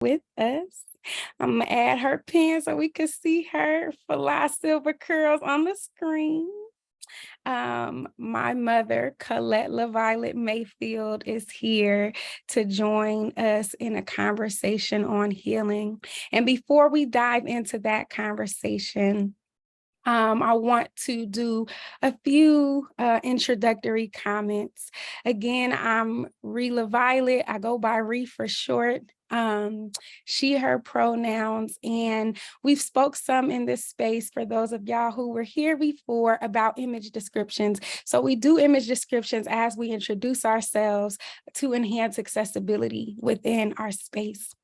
with us. I'm gonna add her pin so we can see her fly silver curls on the screen. My mother, Colette LaViolette Mayfield, is here to join us in a conversation on healing. And before we dive into that conversation, I want to do a few introductory comments. Again, I'm reelaviolette. I go by Re for short. She, her pronouns, and we've spoke some in this space for those of y'all who were here before about image descriptions. So we do image descriptions as we introduce ourselves to enhance accessibility within our space.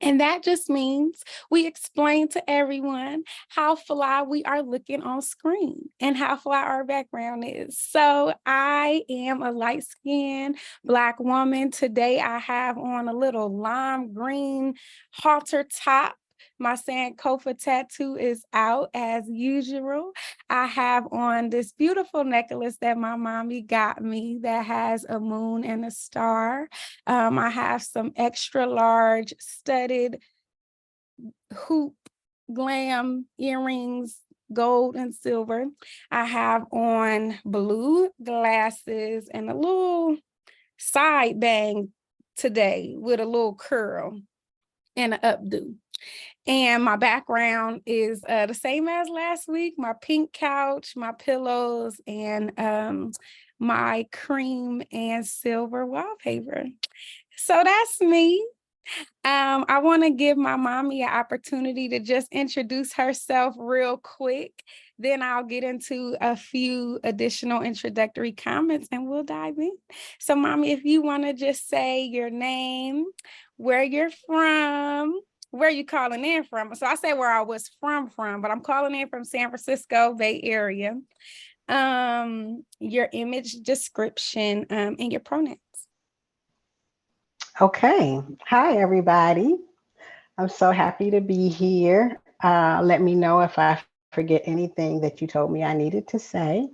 And that just means we explain to everyone how fly we are looking on screen and how fly our background is. So I am a light-skinned Black woman. Today I have on a little lime green halter top. My Sankofa tattoo is out as usual. I have on this beautiful necklace that my mommy got me that has a moon and a star. I have some extra large studded hoop glam earrings, gold and silver. I have on blue glasses and a little side bang today with a little curl and an updo. And my background is the same as last week, my pink couch, my pillows, and my cream and silver wallpaper. So that's me. I want to give my mommy an opportunity to just introduce herself real quick. Then I'll get into a few additional introductory comments and we'll dive in. So mommy, if you want to just say your name, where you're from, where you calling in from. So I say where I was from, but I'm calling in from San Francisco Bay Area. Your image description, and your pronouns. Okay. Hi, everybody. I'm so happy to be here. Let me know if I forget anything that you told me I needed to say.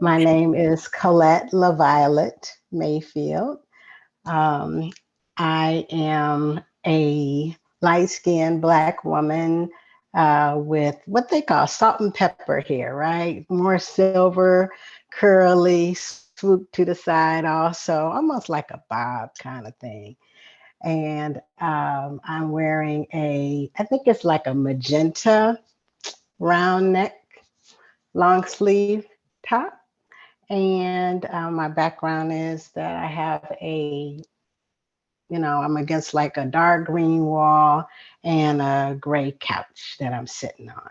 My name is Colette LaViolette Mayfield. Um, I am a light-skinned Black woman with what they call salt and pepper hair, right? More silver, curly, swoop to the side also, almost like a bob kind of thing. And I'm wearing I think it's like a magenta round neck, long sleeve top. And my background is that I have I'm against like a dark green wall and a gray couch that I'm sitting on.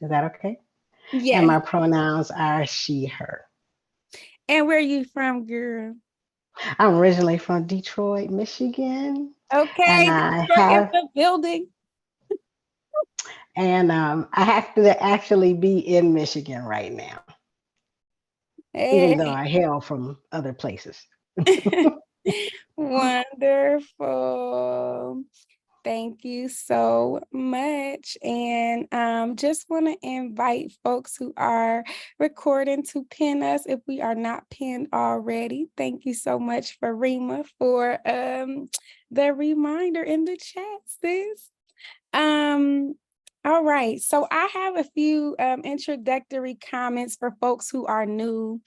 Is that okay? And Yes. my pronouns are she, her. And where are you from, girl? I'm originally from Detroit, Michigan, and Okay, I Detroit in have the building. I have to actually be in Michigan right now, even though Hey. I hail from other places. Wonderful. Thank you so much. And just want to invite folks who are recording to pin us if we are not pinned already. Thank you so much for Rima for the reminder in the chat, sis. Um, all right, so I have a few introductory comments for folks who are new,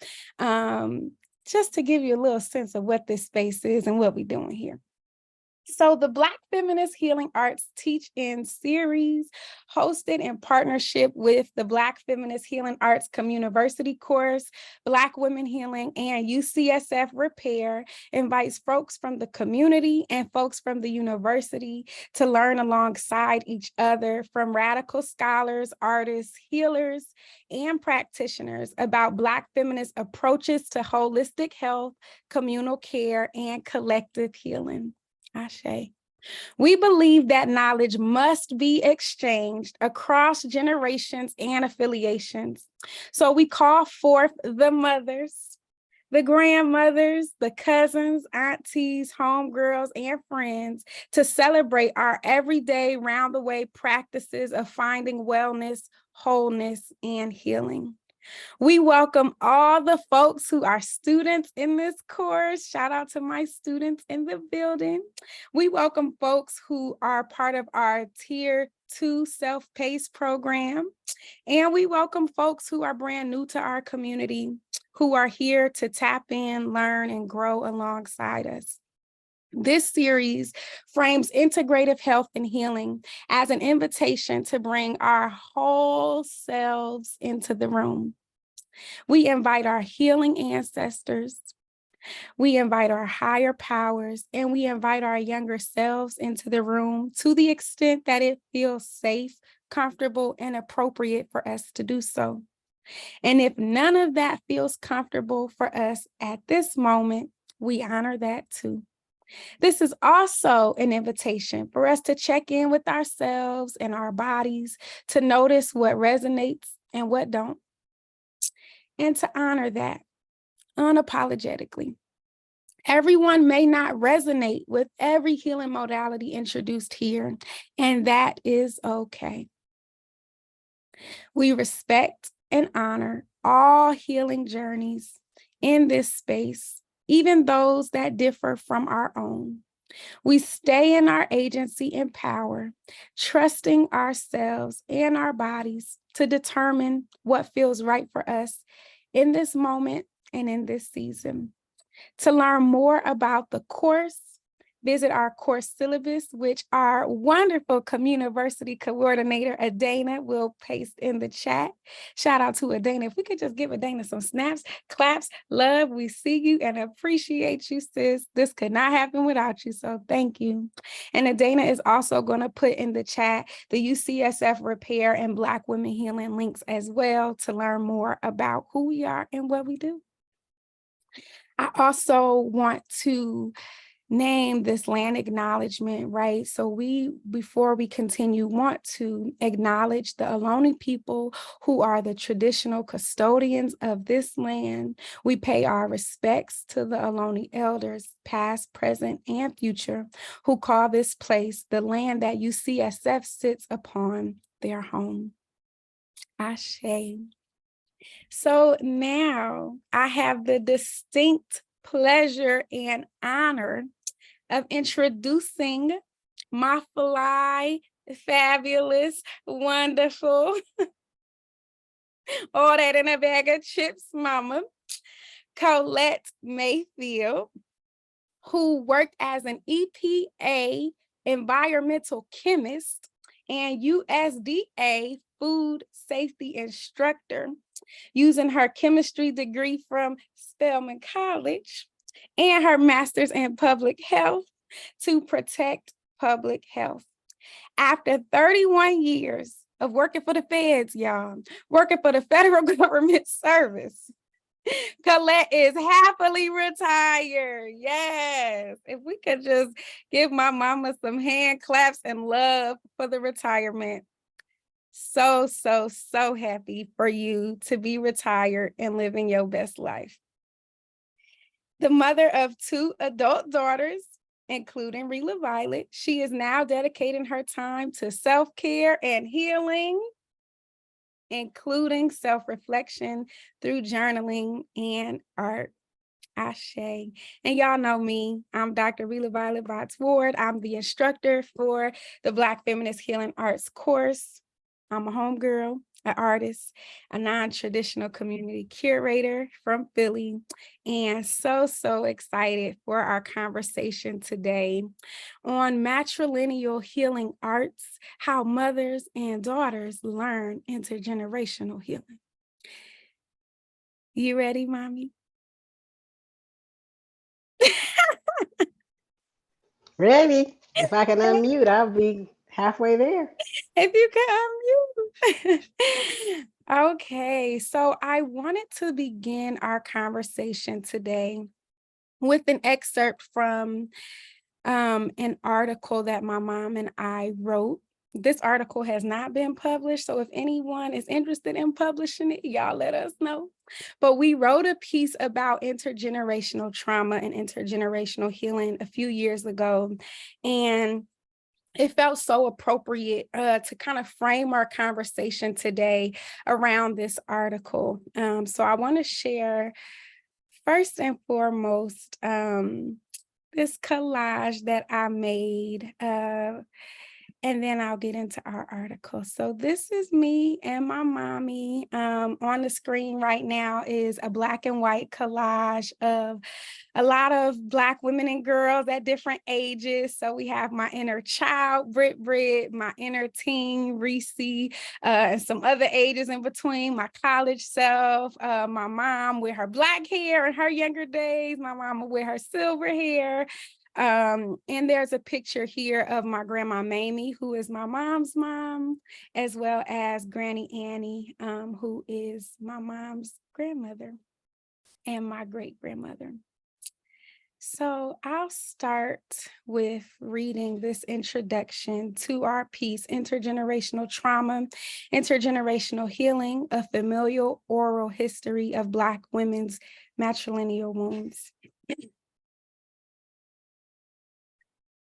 just to give you a little sense of what this space is and what we're doing here. So the Black Feminist Healing Arts Teach-In series, hosted in partnership with the Black Feminist Healing Arts Communiversity course, Black Women Healing, and UCSF Repair, invites folks from the community and folks from the university to learn alongside each other from radical scholars, artists, healers, and practitioners about Black feminist approaches to holistic health, communal care, and collective healing. Ashe. We believe that knowledge must be exchanged across generations and affiliations. So we call forth the mothers, the grandmothers, the cousins, aunties, homegirls, and friends to celebrate our everyday round-the-way practices of finding wellness, wholeness, and healing. We welcome all the folks who are students in this course. Shout out to my students in the building. We welcome folks who are part of our Tier 2 self-paced program. And we welcome folks who are brand new to our community, who are here to tap in, learn, and grow alongside us. This series frames integrative health and healing as an invitation to bring our whole selves into the room. We invite our healing ancestors, we invite our higher powers, and we invite our younger selves into the room to the extent that it feels safe, comfortable, and appropriate for us to do so. And if none of that feels comfortable for us at this moment, we honor that too. This is also an invitation for us to check in with ourselves and our bodies, to notice what resonates and what don't, and to honor that unapologetically. Everyone may not resonate with every healing modality introduced here, and that is okay. We respect and honor all healing journeys in this space, even those that differ from our own. We stay in our agency and power, trusting ourselves and our bodies to determine what feels right for us in this moment and in this season. To learn more about the course, visit our course syllabus, which our wonderful community coordinator, Adana, will paste in the chat. Shout out to Adana. If we could just give Adana some snaps, claps, love, we see you and appreciate you, sis. This could not happen without you, so thank you. And Adana is also going to put in the chat the UCSF Repair and Black Women Healing links as well to learn more about who we are and what we do. I also want to name this land acknowledgement, right? So before we continue, want to acknowledge the Ohlone people who are the traditional custodians of this land. We pay our respects to the Ohlone elders, past, present, and future, who call this place, the land that UCSF sits upon, their home. Ashe. So now I have the distinct pleasure and honor of introducing my fly, fabulous, wonderful, all that in a bag of chips, mama, Colette Mayfield, who worked as an EPA environmental chemist and USDA food safety instructor, using her chemistry degree from Spelman College and her master's in public health to protect public health. After 31 years of working for the feds, y'all, working for the federal government service, Colette is happily retired. Yes. If we could just give my mama some hand claps and love for the retirement. So happy for you to be retired and living your best life. The mother of 2 adult daughters, including reelaviolette, she is now dedicating her time to self-care and healing, including self-reflection through journaling and art. Ashe. And y'all know me. I'm Dr. reelaviolette Ward. I'm the instructor for the Black Feminist Healing Arts course. I'm a homegirl, an artist, a non-traditional community curator from Philly, and so excited for our conversation today on matrilineal healing arts, how mothers and daughters learn intergenerational healing. You ready, mommy? Ready? If I can unmute, I'll be halfway there. If you can unmute. Okay, so I wanted to begin our conversation today with an excerpt from an article that my mom and I wrote. This article has not been published, so if anyone is interested in publishing it, y'all let us know. But we wrote a piece about intergenerational trauma and intergenerational healing a few years ago, and it felt so appropriate to kind of frame our conversation today around this article. So I want to share first and foremost this collage that I made, and then I'll get into our article. So this is me and my mommy. On the screen right now is a black and white collage of a lot of Black women and girls at different ages. So we have my inner child, Brit, my inner teen, Reese, and some other ages in between, my college self, my mom with her Black hair in her younger days, my mama with her silver hair. And there's a picture here of my grandma Mamie, who is my mom's mom, as well as Granny Annie, who is my mom's grandmother and my great grandmother. So I'll start with reading this introduction to our piece, Intergenerational Trauma, Intergenerational Healing, a Familial Oral History of Black Women's Matrilineal Wounds.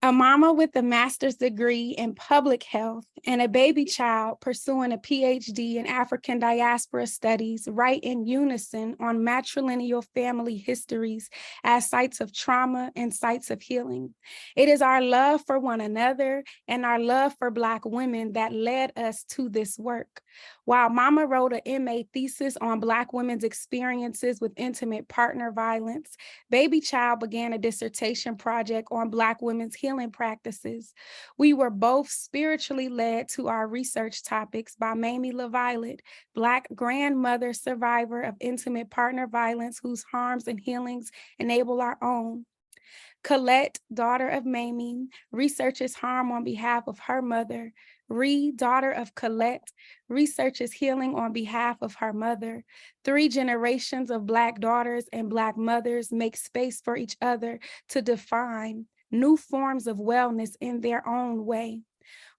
A mama with a master's degree in public health and a baby child pursuing a PhD in African diaspora studies write in unison on matrilineal family histories as sites of trauma and sites of healing. It is our love for one another and our love for Black women that led us to this work. While Mama wrote an MA thesis on Black women's experiences with intimate partner violence, Baby Child began a dissertation project on Black women's healing practices. We were both spiritually led to our research topics by Mamie LaViolette, Black grandmother survivor of intimate partner violence whose harms and healings enable our own. Colette, daughter of Mamie, researches harm on behalf of her mother. Ree, daughter of Colette, researches healing on behalf of her mother. 3 generations of Black daughters and Black mothers make space for each other to define new forms of wellness in their own way.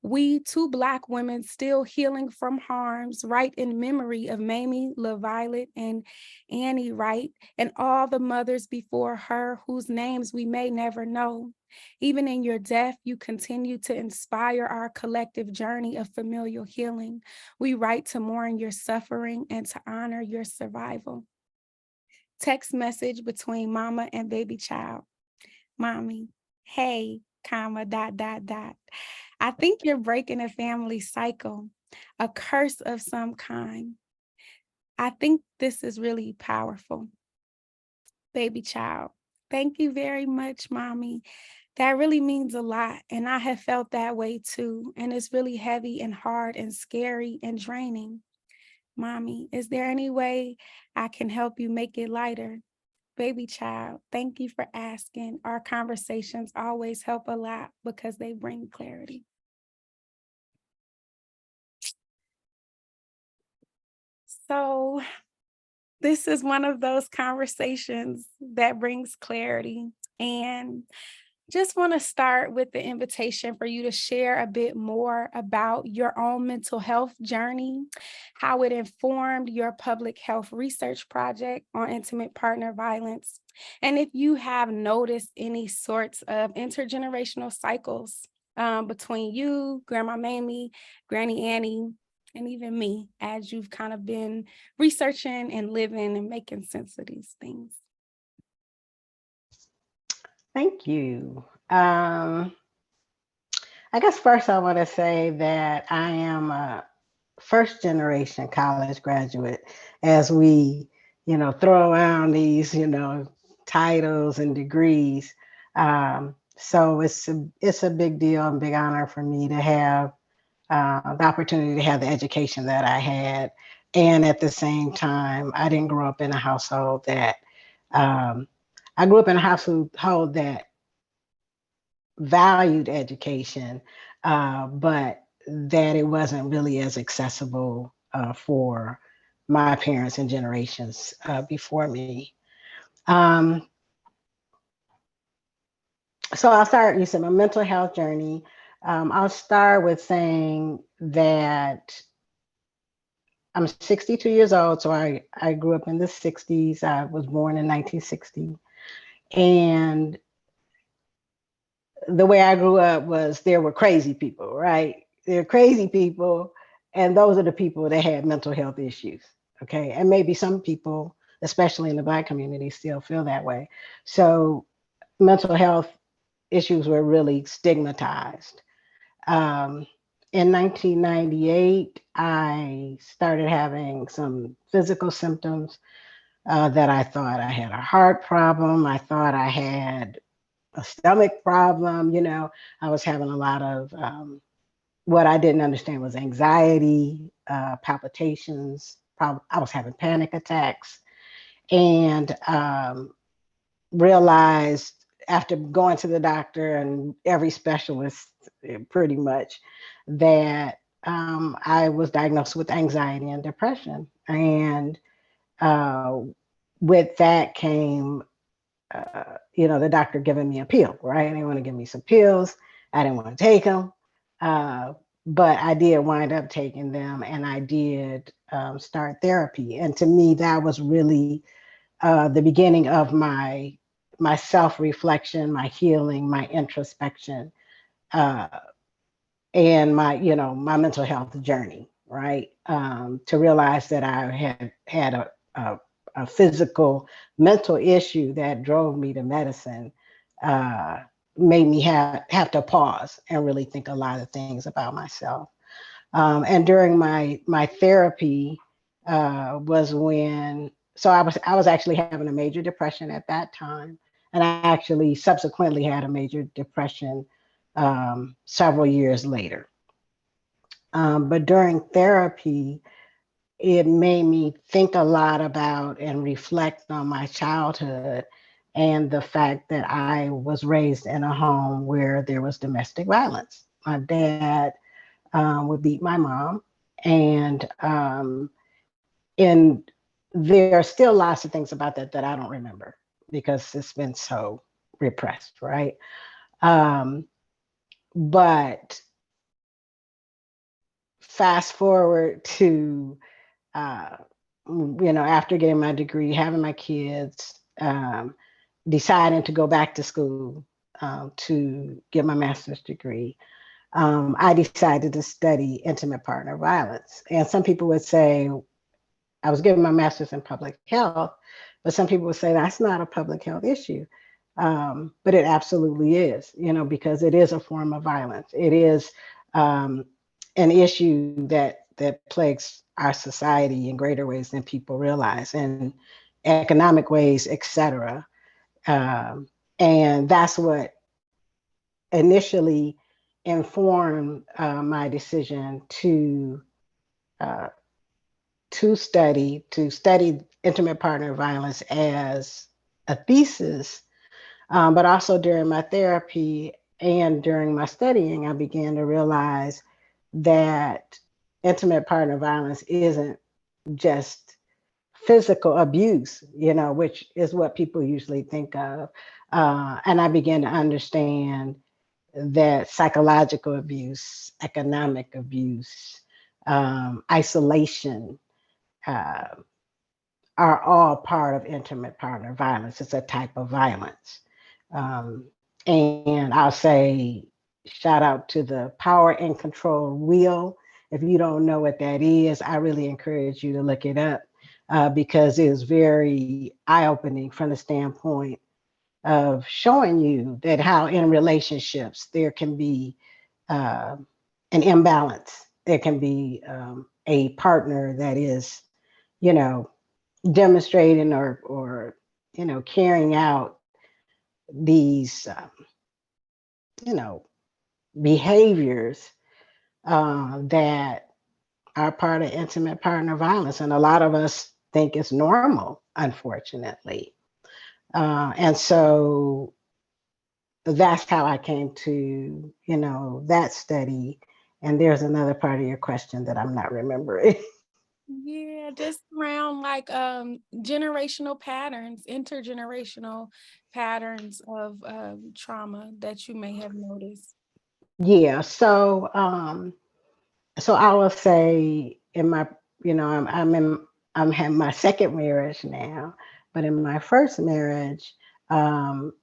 We, 2 Black women still healing from harms, write in memory of Mamie LaViolette and Annie Wright and all the mothers before her whose names we may never know. Even in your death, you continue to inspire our collective journey of familial healing. We write to mourn your suffering and to honor your survival. Text message between mama and baby child. Mommy, hey, comma, ... I think you're breaking a family cycle, a curse of some kind. I think this is really powerful. Baby child, thank you very much, Mommy. That really means a lot. And I have felt that way too. And it's really heavy and hard and scary and draining. Mommy, is there any way I can help you make it lighter? Baby child, thank you for asking. Our conversations always help a lot because they bring clarity. So this is one of those conversations that brings clarity. And just want to start with the invitation for you to share a bit more about your own mental health journey, how it informed your public health research project on intimate partner violence, and if you have noticed any sorts of intergenerational cycles between you, Grandma Mamie, Granny Annie, and even me, as you've kind of been researching and living and making sense of these things. Thank you. I guess first I want to say that I am a first generation college graduate as we, throw around these, titles and degrees. So it's a big deal and big honor for me to have the opportunity to have the education that I had. And at the same time, I didn't grow up in a household that, I grew up in a household that valued education, but that it wasn't really as accessible for my parents and generations before me. So I'll start, you said my mental health journey. I'll start with saying that I'm 62 years old, so I grew up in the 60s. I was born in 1960. And the way I grew up was there were crazy people, right? There are crazy people, and those are the people that had mental health issues. Okay. And maybe some people, especially in the Black community, still feel that way. So mental health issues were really stigmatized. Um, in 1998, I started having some physical symptoms that I thought I had a heart problem. I thought I had a stomach problem. I was having a lot of what I didn't understand was anxiety, palpitations. I was having panic attacks, and realized after going to the doctor and every specialist, pretty much, that I was diagnosed with anxiety and depression. And uh, with that came the doctor giving me a pill, right? They want to give me some pills. I didn't want to take them, uh, but I did wind up taking them, and I did start therapy. And to me, that was really the beginning of my self reflection, my healing, my introspection, uh, and my mental health journey. Right, to realize that I had a physical, mental issue that drove me to medicine, uh, made me have to pause and really think a lot of things about myself. And during my therapy was when so I was actually having a major depression at that time, and I actually subsequently had a major depression several years later. But during therapy, it made me think a lot about and reflect on my childhood and the fact that I was raised in a home where there was domestic violence. My dad would beat my mom, and there are still lots of things about that I don't remember because it's been so repressed, right? Um, but fast forward to after getting my degree, having my kids, deciding to go back to school to get my master's degree, I decided to study intimate partner violence. And some people would say, I was getting my master's in public health, but some people would say that's not a public health issue. But it absolutely is, because it is a form of violence. It is um, an issue that plagues our society in greater ways than people realize, and economic ways, etc. Um, and that's what initially informed my decision uh, to study intimate partner violence as a thesis. But also during my therapy and during my studying, I began to realize that intimate partner violence isn't just physical abuse, which is what people usually think of. And I began to understand that psychological abuse, economic abuse, isolation, uh, are all part of intimate partner violence. It's a type of violence. Um, and I'll say, shout out to the power and control wheel. If you don't know what that is, I really encourage you to look it up because it is very eye opening from the standpoint of showing you that how in relationships there can be uh, an imbalance. There can be a partner that is, you know, demonstrating or carrying out these you know behaviors that are part of intimate partner violence, and a lot of us think it's normal, unfortunately. And so that's how I came to that study. And there's another part of your question that I'm not remembering. Yeah, just around like generational patterns, intergenerational patterns of trauma that you may have noticed. Yeah, so I will say in my, I'm having my second marriage now, but in my first marriage, um,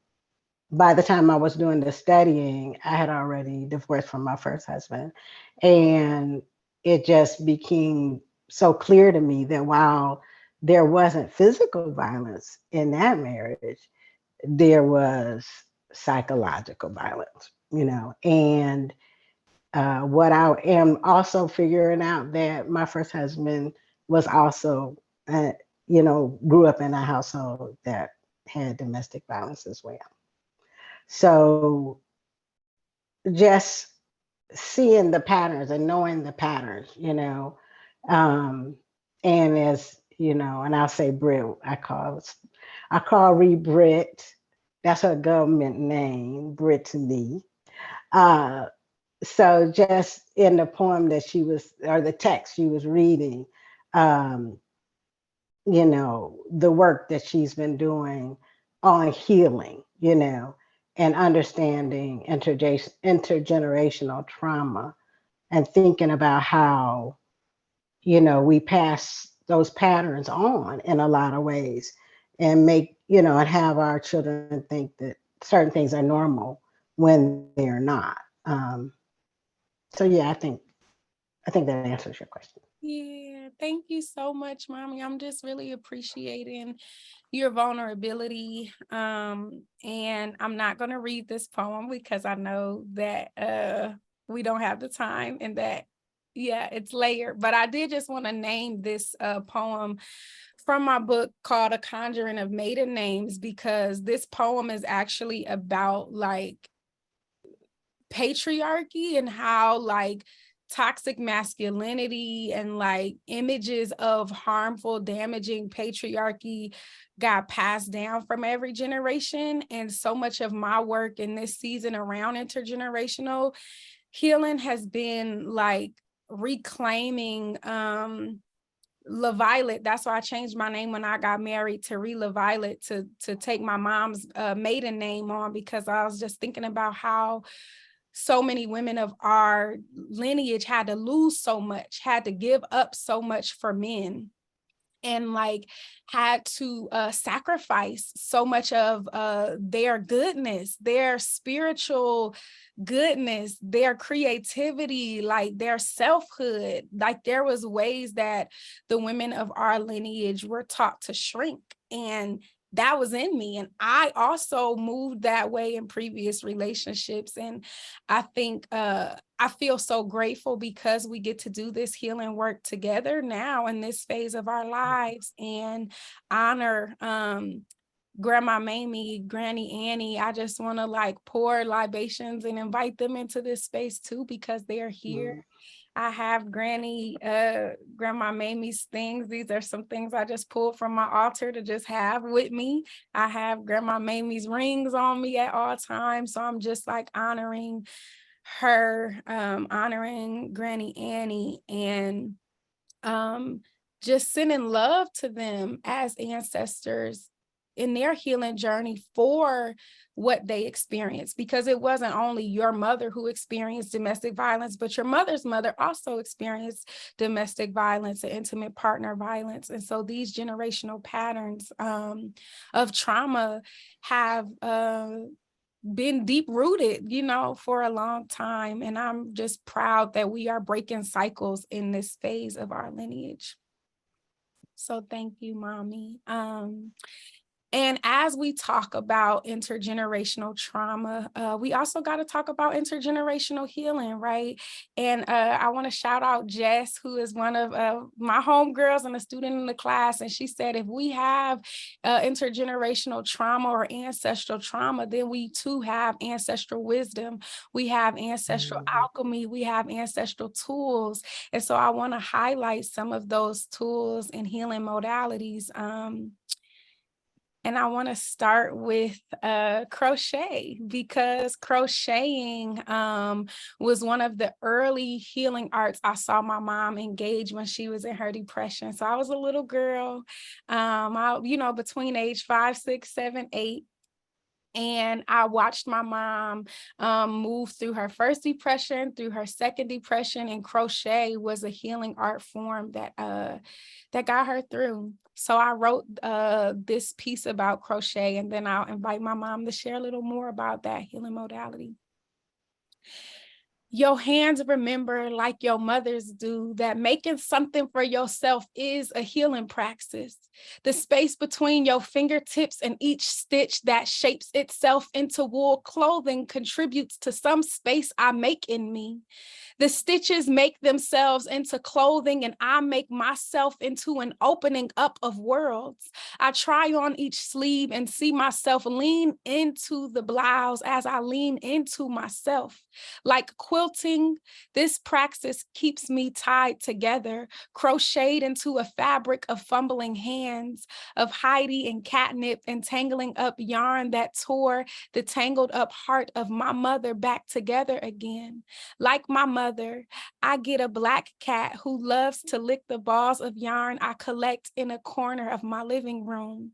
by the time I was doing the studying, I had already divorced from my first husband. And it just became so clear to me that while there wasn't physical violence in that marriage, there was psychological violence, And what I am also figuring out that my first husband was also, uh, grew up in a household that had domestic violence as well. So just seeing the patterns and knowing the patterns, um, and as and I'll say Brit, I call Ree Brit. That's her government name, Brit to me. Uh, so just in the poem that she was, or the text she was reading, um, the work that she's been doing on healing, and understanding intergenerational trauma, and thinking about how, we pass those patterns on in a lot of ways, and and have our children think that certain things are normal when they're not. So yeah, I think that answers your question. Yeah, thank you so much, Mommy. I'm just really appreciating your vulnerability. And I'm not going to read this poem because I know that we don't have the time, and that, yeah, it's layered. But I did just want to name this poem from my book called A Conjuring of Maiden Names, because this poem is actually about like patriarchy and how like toxic masculinity and like images of harmful, damaging patriarchy got passed down from every generation. And so much of my work in this season around intergenerational healing has been like reclaiming LaViolette. That's why I changed my name when I got married to reelaviolette, to take my mom's maiden name on, because I was just thinking about how so many women of our lineage had to lose so much, had to give up so much for men, and like had to sacrifice so much of their goodness, their spiritual goodness, their creativity, like their selfhood. Like there was ways that the women of our lineage were taught to shrink, and that was in me. And I also moved that way in previous relationships. And I think I feel so grateful because we get to do this healing work together now in this phase of our lives, and honor Grandma Mamie, Granny Annie. I just want to like pour libations and invite them into this space too, because they're here. I have Grandma Mamie's things. These are some things I just pulled from my altar to just have with me. I have Grandma Mamie's rings on me at all times. So I'm just like honoring her, honoring Granny Annie, and just sending love to them as ancestors in their healing journey for what they experienced, because it wasn't only your mother who experienced domestic violence, but your mother's mother also experienced domestic violence and intimate partner violence. And so these generational patterns of trauma have been deep rooted, for a long time. And I'm just proud that we are breaking cycles in this phase of our lineage. So thank you, Mommy. And as we talk about intergenerational trauma, we also got to talk about intergenerational healing, right? And I want to shout out Jess, who is one of my homegirls and a student in the class. And she said, if we have intergenerational trauma or ancestral trauma, then we too have ancestral wisdom. We have ancestral alchemy. We have ancestral tools. And so I want to highlight some of those tools and healing modalities. And I want to start with crochet, because crocheting was one of the early healing arts I saw my mom engage when she was in her depression. So I was a little girl, between age 5, 6, 7, 8. And I watched my mom move through her first depression, through her second depression, and crochet was a healing art form that got her through. So I wrote this piece about crochet, and then I'll invite my mom to share a little more about that healing modality. Your hands remember, like your mothers do, that making something for yourself is a healing praxis. The space between your fingertips and each stitch that shapes itself into wool clothing contributes to some space I make in me. The stitches make themselves into clothing, and I make myself into an opening up of worlds. I try on each sleeve and see myself lean into the blouse as I lean into myself. Like quilting, this praxis keeps me tied together, crocheted into a fabric of fumbling hands, of Heidi and catnip entangling up yarn that tore the tangled up heart of my mother back together again. Like my mother, I get a black cat who loves to lick the balls of yarn I collect in a corner of my living room.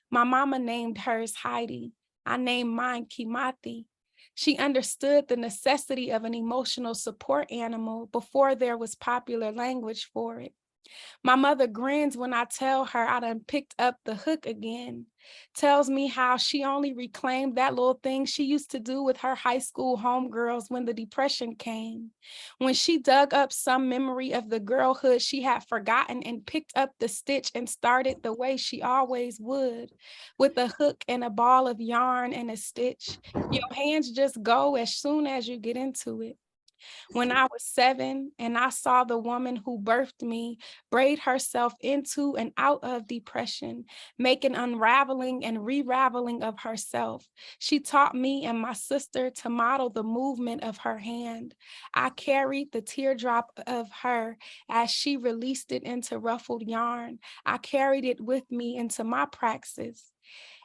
My mama named hers Heidi. I named mine Kimati. She understood the necessity of an emotional support animal before there was popular language for it. My mother grins when I tell her I done picked up the hook again. Tells me how she only reclaimed that little thing she used to do with her high school homegirls when the depression came. When she dug up some memory of the girlhood she had forgotten and picked up the stitch and started the way she always would, with a hook and a ball of yarn and a stitch. Your hands just go as soon as you get into it. When I was 7 and I saw the woman who birthed me braid herself into and out of depression, make an unraveling and re-raveling of herself, she taught me and my sister to model the movement of her hand. I carried the teardrop of her as she released it into ruffled yarn. I carried it with me into my praxis.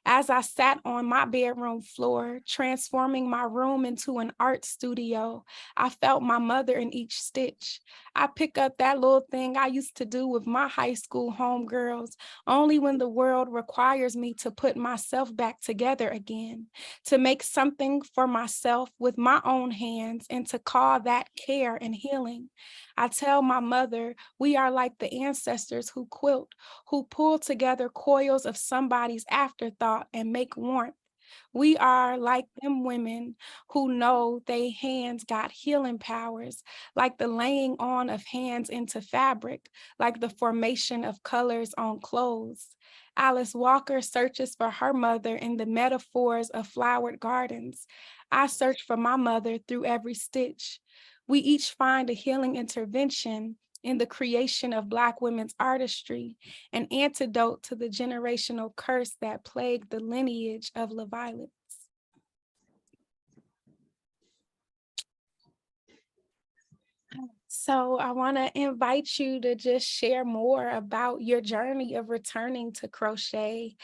As I sat on my bedroom floor, transforming my room into an art studio, I felt my mother in each stitch. I pick up that little thing I used to do with my high school homegirls, only when the world requires me to put myself back together again, to make something for myself with my own hands and to call that care and healing. I tell my mother we are like the ancestors who quilt, who pull together coils of somebody's afterthought and make warmth. We are like them women who know they hands got healing powers, like the laying on of hands into fabric, like the formation of colors on clothes. Alice Walker searches for her mother in the metaphors of flowered gardens. I search for my mother through every stitch. We each find a healing intervention in the creation of Black women's artistry, an antidote to the generational curse that plagued the lineage of LaViolette. So I want to invite you to just share more about your journey of returning to crochet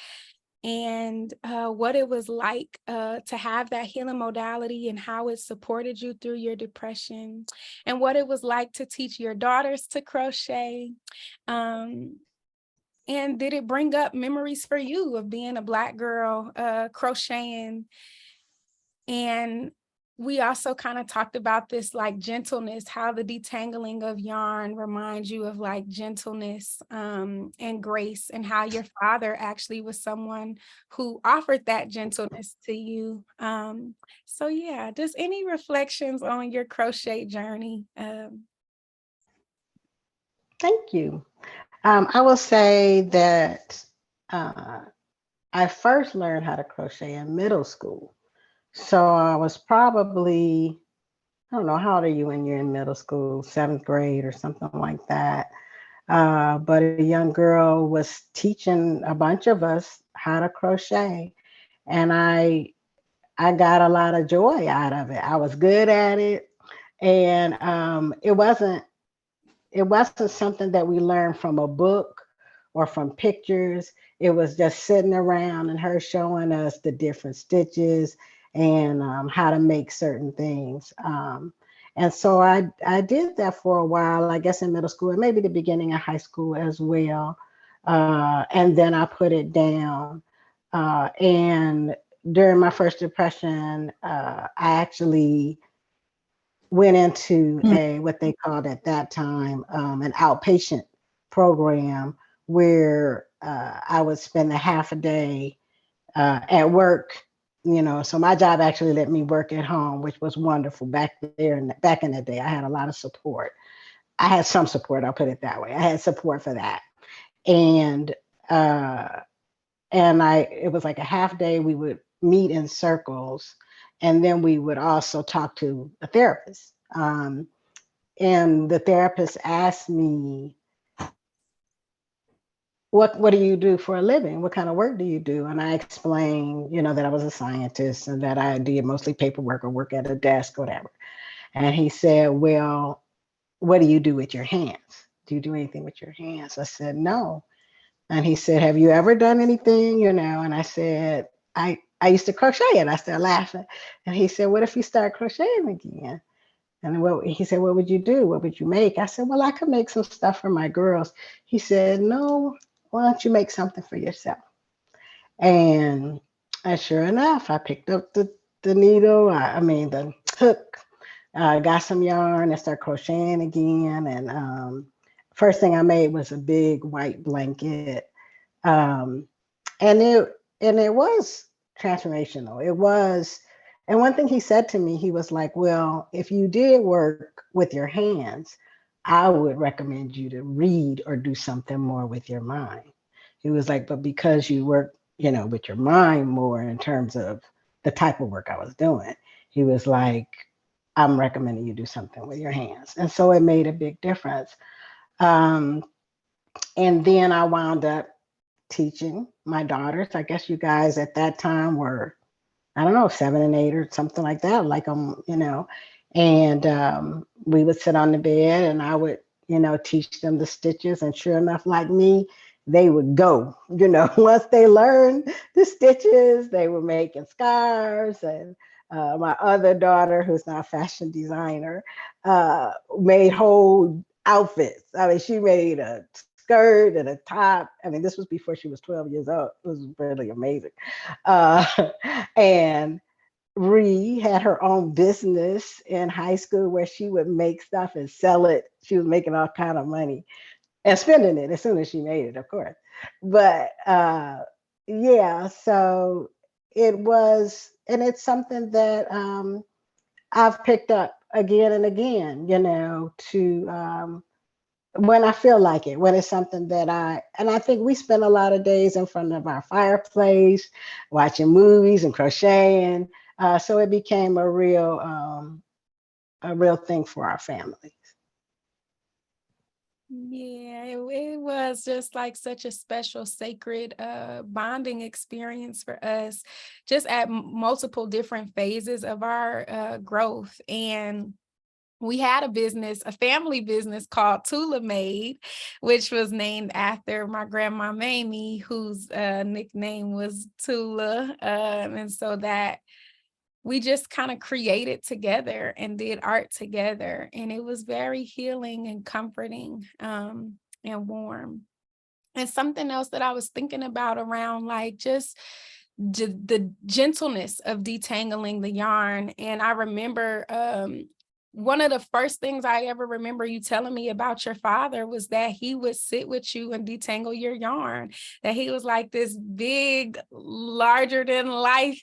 and what it was like to have that healing modality and how it supported you through your depression, and what it was like to teach your daughters to crochet. And did it bring up memories for you of being a Black girl crocheting? And we also kind of talked about this like gentleness, how the detangling of yarn reminds you of like gentleness and grace, and how your father actually was someone who offered that gentleness to you. So yeah, just any reflections on your crochet journey? Thank you. I will say that I first learned how to crochet in middle school. So I was probably, I don't know, how old are you when you're in middle school, seventh grade or something like that. But a young girl was teaching a bunch of us how to crochet. And I got a lot of joy out of it. I was good at it. And it wasn't something that we learned from a book or from pictures. It was just sitting around and her showing us the different stitches and how to make certain things. And so I did that for a while, I guess in middle school and maybe the beginning of high school as well. And then I put it down. And during my first depression, I actually went into a what they called at that time an outpatient program where I would spend a half a day at work. So my job actually let me work at home, which was wonderful back there. And back in the day, I had a lot of support. I had some support. I'll put it that way. I had support for that, and uh, it was like a half day. We would meet in circles, and then we would also talk to a therapist. And the therapist asked me, what do you do for a living? What kind of work do you do? And I explained, that I was a scientist and that I did mostly paperwork or work at a desk, whatever. And he said, well, what do you do with your hands? Do you do anything with your hands? I said, no. And he said, have you ever done anything? And I said, I used to crochet, and I started laughing. And he said, what if you start crocheting again? And he said, what would you do? What would you make? I said, well, I could make some stuff for my girls. He said, no, why don't you make something for yourself? And sure enough, I picked up the needle, the hook, got some yarn and started crocheting again. And first thing I made was a big white blanket. Um, and it was transformational. It was, and one thing he said to me, he was like, well, if you did work with your hands, I would recommend you to read or do something more with your mind. He was like, but because you work, with your mind more in terms of the type of work I was doing, he was like, I'm recommending you do something with your hands. And so it made a big difference. Um, and then I wound up teaching my daughters. I guess you guys at that time were, I don't know, 7 and 8 or something like that. And we would sit on the bed and I would, teach them the stitches. And sure enough, like me, they would go, once they learned the stitches, they were making scarves. And my other daughter, who's now a fashion designer, made whole outfits. I mean, she made a skirt and a top. I mean, this was before she was 12 years old. It was really amazing. Uh, and Ree had her own business in high school where she would make stuff and sell it. She was making all kind of money and spending it as soon as she made it, of course. But yeah, so it was, and it's something that I've picked up again and again, to when I feel like it, when it's something that and I think we spend a lot of days in front of our fireplace, watching movies and crocheting. So it became a real thing for our family. Yeah, it was just like such a special, sacred bonding experience for us, just at multiple different phases of our growth. And we had a family business called Tula Made, which was named after my grandma Mamie, whose nickname was Tula. And so that we just kind of created together and did art together. And it was very healing and comforting and warm. And something else that I was thinking about around like just the gentleness of detangling the yarn. And I remember one of the first things I ever remember you telling me about your father was that he would sit with you and detangle your yarn, that he was like this big, larger than life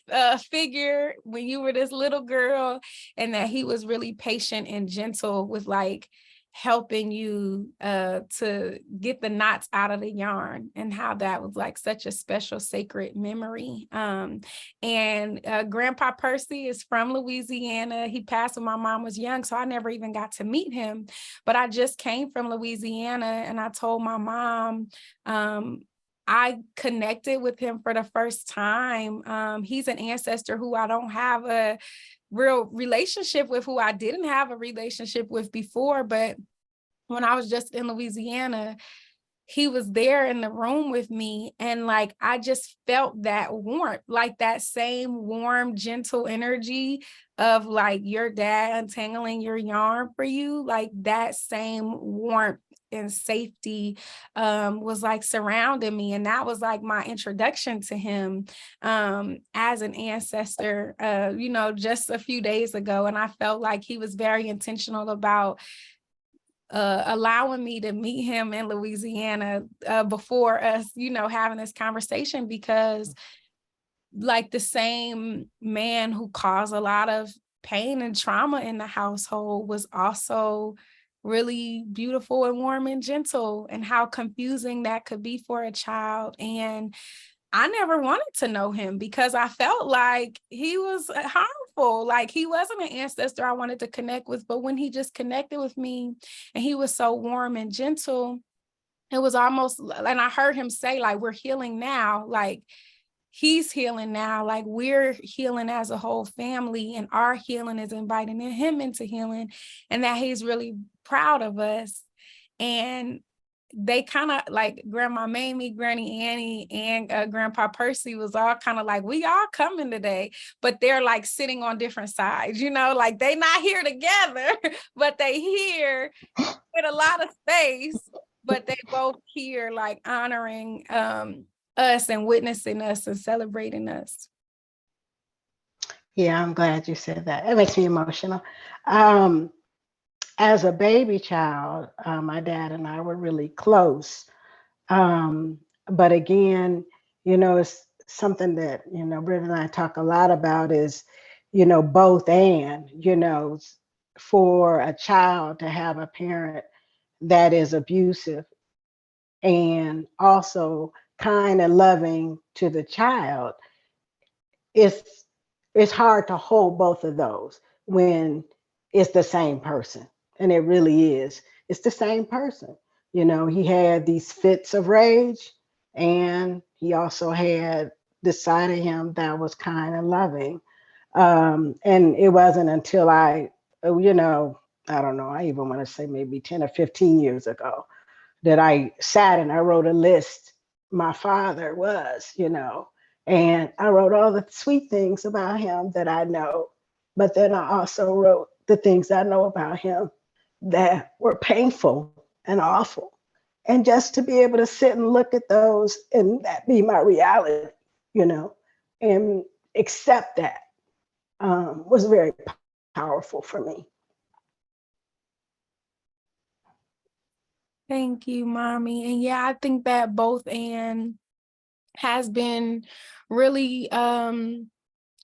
figure when you were this little girl, and that he was really patient and gentle with like helping you to get the knots out of the yarn, and how that was like such a special sacred memory. And Grandpa Percy is from Louisiana. He passed when my mom was young, so I never even got to meet him, but I just came from Louisiana and I told my mom I connected with him for the first time. He's an ancestor who I don't have a real relationship with, who I didn't have a relationship with before, but when I was just in Louisiana, he was there in the room with me, and like I just felt that warmth, like that same warm, gentle energy of like your dad untangling your yarn for you, like that same warmth and safety was like surrounding me. And that was like my introduction to him as an ancestor, just a few days ago. And I felt like he was very intentional about allowing me to meet him in Louisiana before us, having this conversation, because like the same man who caused a lot of pain and trauma in the household was also really beautiful and warm and gentle, and how confusing that could be for a child. And I never wanted to know him because I felt like he was harmful. Like he wasn't an ancestor I wanted to connect with. But when he just connected with me and he was so warm and gentle, it was almost, and I heard him say, like, we're healing now. Like he's healing now. Like we're healing as a whole family, and our healing is inviting him into healing, and that he's really proud of us. And they kind of like Grandma Mamie, Granny Annie, and Grandpa Percy was all kind of like, we all coming today, but they're like sitting on different sides, like they not here together, but they here with a lot of space, but they both here like honoring us and witnessing us and celebrating us. Yeah, I'm glad you said that. It makes me emotional. As a baby child, my dad and I were really close. But again, it's something that, Britt and I talk a lot about is, both and, for a child to have a parent that is abusive and also kind and loving to the child, it's it's hard to hold both of those when it's the same person. And it really is. It's the same person. He had these fits of rage, and he also had this side of him that was kind and loving. And it wasn't until I don't know, I even want to say maybe 10 or 15 years ago, that I sat and I wrote a list. My father was, and I wrote all the sweet things about him that I know, but then I also wrote the things I know about him that were painful and awful. And just to be able to sit and look at those and that be my reality, and accept that was very powerful for me. Thank you, Mommy. And yeah, I think that both and has been really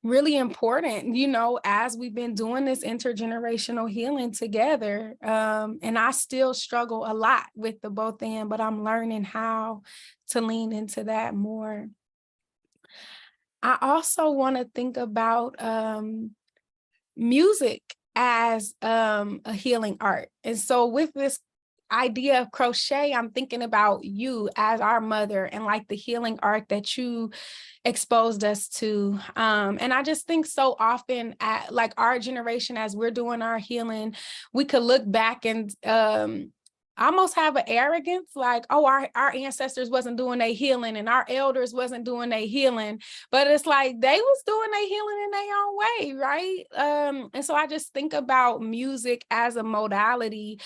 really important, as we've been doing this intergenerational healing together. And I still struggle a lot with the both and, but I'm learning how to lean into that more. I also want to think about music as a healing art. And so with this idea of crochet, I'm thinking about you as our mother and like the healing art that you exposed us to. And I just think so often at like our generation, as we're doing our healing, we could look back and almost have an arrogance, like, oh, our ancestors wasn't doing their healing and our elders wasn't doing their healing, but it's like they was doing their healing in their own way, right? And so I just think about music as a modality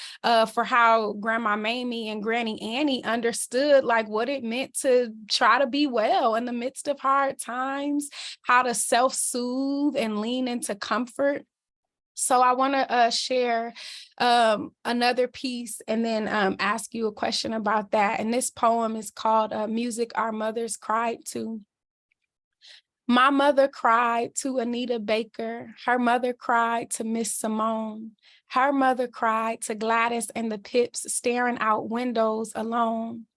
for how Grandma Mamie and Granny Annie understood like what it meant to try to be well in the midst of hard times, how to self-soothe and lean into comfort. So I want to share another piece and then ask you a question about that. And this poem is called Music Our Mothers Cried To. My mother cried to Anita Baker. Her mother cried to Miss Simone. Her mother cried to Gladys and the Pips staring out windows alone.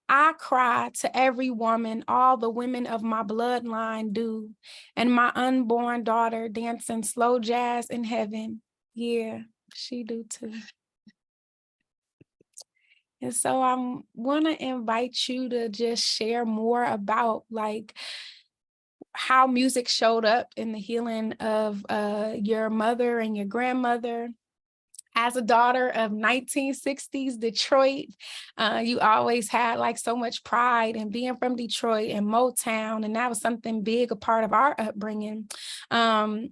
I cry to every woman, all the women of my bloodline do, and my unborn daughter dancing slow jazz in heaven. Yeah, she do too. And so I want to invite you to just share more about like how music showed up in the healing of your mother and your grandmother. As a daughter of 1960s Detroit, you always had like so much pride in being from Detroit and Motown, and that was something big, a part of our upbringing. And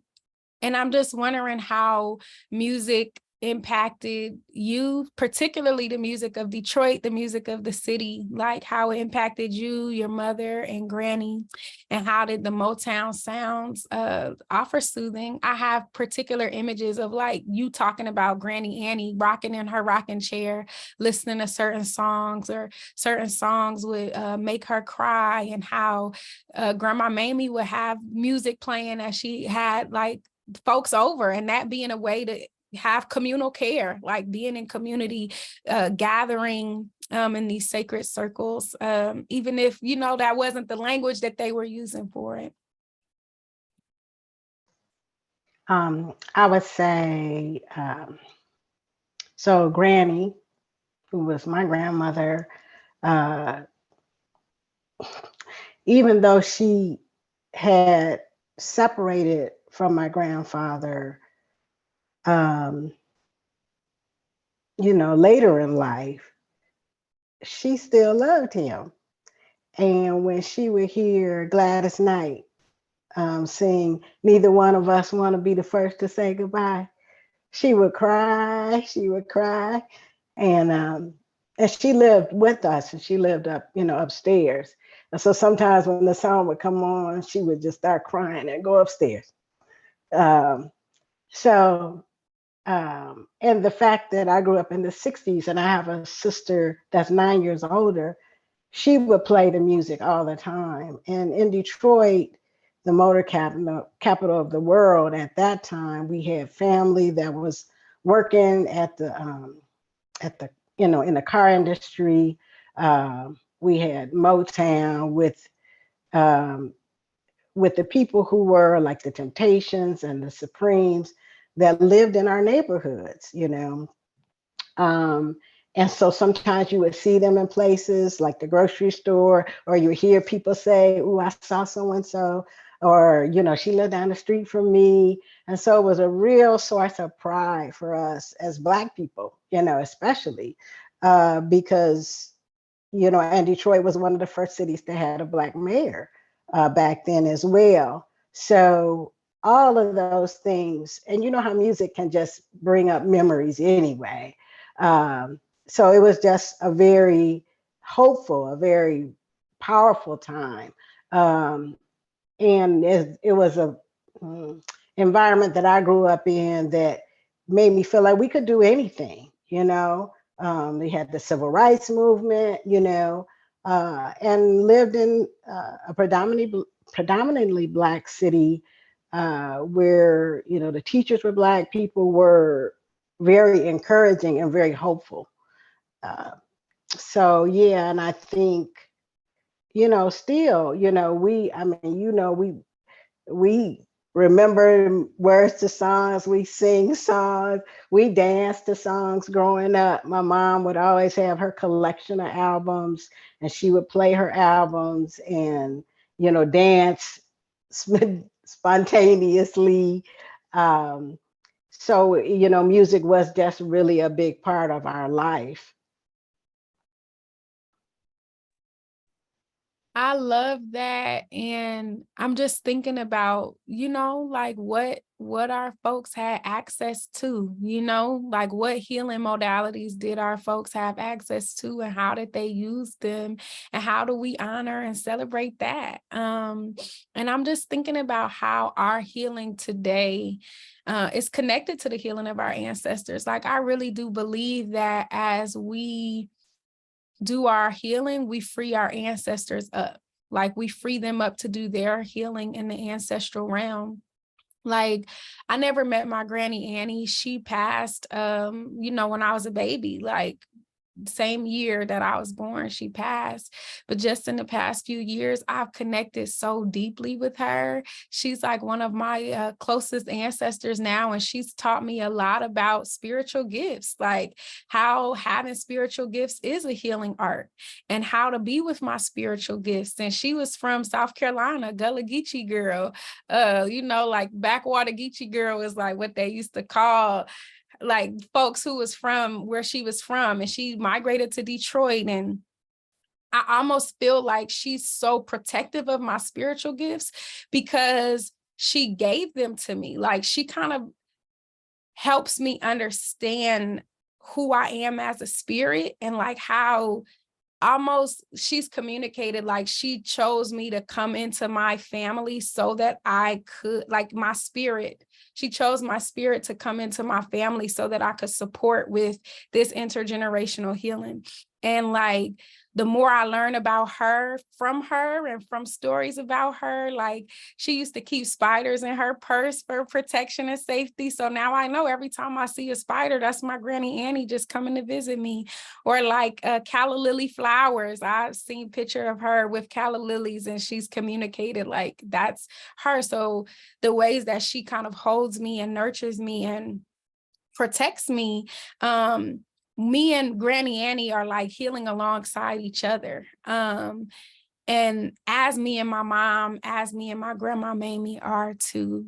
I'm just wondering how music impacted you, particularly the music of Detroit, the music of the city, like how it impacted you, your mother and granny, and how did the Motown sounds offer soothing? I have particular images of like you talking about Granny Annie rocking in her rocking chair, listening to certain songs, or certain songs would make her cry, and how Grandma Mamie would have music playing as she had like folks over, and that being a way to have communal care, like being in community, gathering in these sacred circles, even if, you know, that wasn't the language that they were using for it. I would say, so Granny, who was my grandmother, uh, even though she had separated from my grandfather, um, later in life, she still loved him. And when she would hear Gladys Knight sing, "Neither one of us want to be the first to say goodbye," she would cry. She would cry, and she lived with us, and she lived up, upstairs. And so sometimes when the song would come on, she would just start crying and go upstairs. Um, so and the fact that I grew up in the 60s and I have a sister that's 9 years older, she would play the music all the time. And in Detroit, the motor capital of the world at that time, we had family that was working at the in the car industry. We had Motown um, with the people who were like the Temptations and the Supremes that lived in our neighborhoods. Um, and so sometimes you would see them in places like the grocery store, or you hear people say, "Oh, I saw so and so," or, "She lived down the street from me." And so it was a real source of pride for us as Black people, especially because, and Detroit was one of the first cities that had a Black mayor back then as well. So all of those things, and you know how music can just bring up memories anyway. Um, so it was just a very hopeful, a very powerful time. Um, and it was a environment that I grew up in that made me feel like we could do anything. We had the civil rights movement, and lived in a predominantly Black city, where, the teachers were Black, people were very encouraging and very hopeful. Uh, so yeah, and I think, still, we remember words to songs, we sing songs, we dance to songs growing up. My mom would always have her collection of albums, and she would play her albums and, dance spontaneously. Um, so, music was just really a big part of our life. I love that. And I'm just thinking about, like what our folks had access to, like what healing modalities did our folks have access to, and how did they use them, and how do we honor and celebrate that? And I'm just thinking about how our healing today is connected to the healing of our ancestors. Like, I really do believe that as we do our healing, we free our ancestors up. Like, we free them up to do their healing in the ancestral realm. Like, I never met my Granny Annie. She passed, when I was a baby, like same year that I was born, she passed. But just in the past few years, I've connected so deeply with her. She's like one of my closest ancestors now, and she's taught me a lot about spiritual gifts, like how having spiritual gifts is a healing art, and how to be with my spiritual gifts. And she was from South Carolina, Gullah Geechee girl. Like backwater Geechee girl is like what they used to call like folks who was from where she was from, and she migrated to Detroit. And I almost feel like she's so protective of my spiritual gifts because she gave them to me. Like, she kind of helps me understand who I am as a spirit, and like how almost she's communicated like she chose me to come into my family so that I could, like, my spirit, she chose my spirit to come into my family so that I could support with this intergenerational healing. And like, the more I learn about her and from stories about her, like, she used to keep spiders in her purse for protection and safety. So now I know every time I see a spider, that's my Granny Annie just coming to visit me. Or like calla lily flowers. I've seen picture of her with calla lilies, and she's communicated like that's her. So the ways that she kind of holds me and nurtures me and protects me, me and Granny Annie are like healing alongside each other. And as me and my mom, as me and my grandma Mamie are too.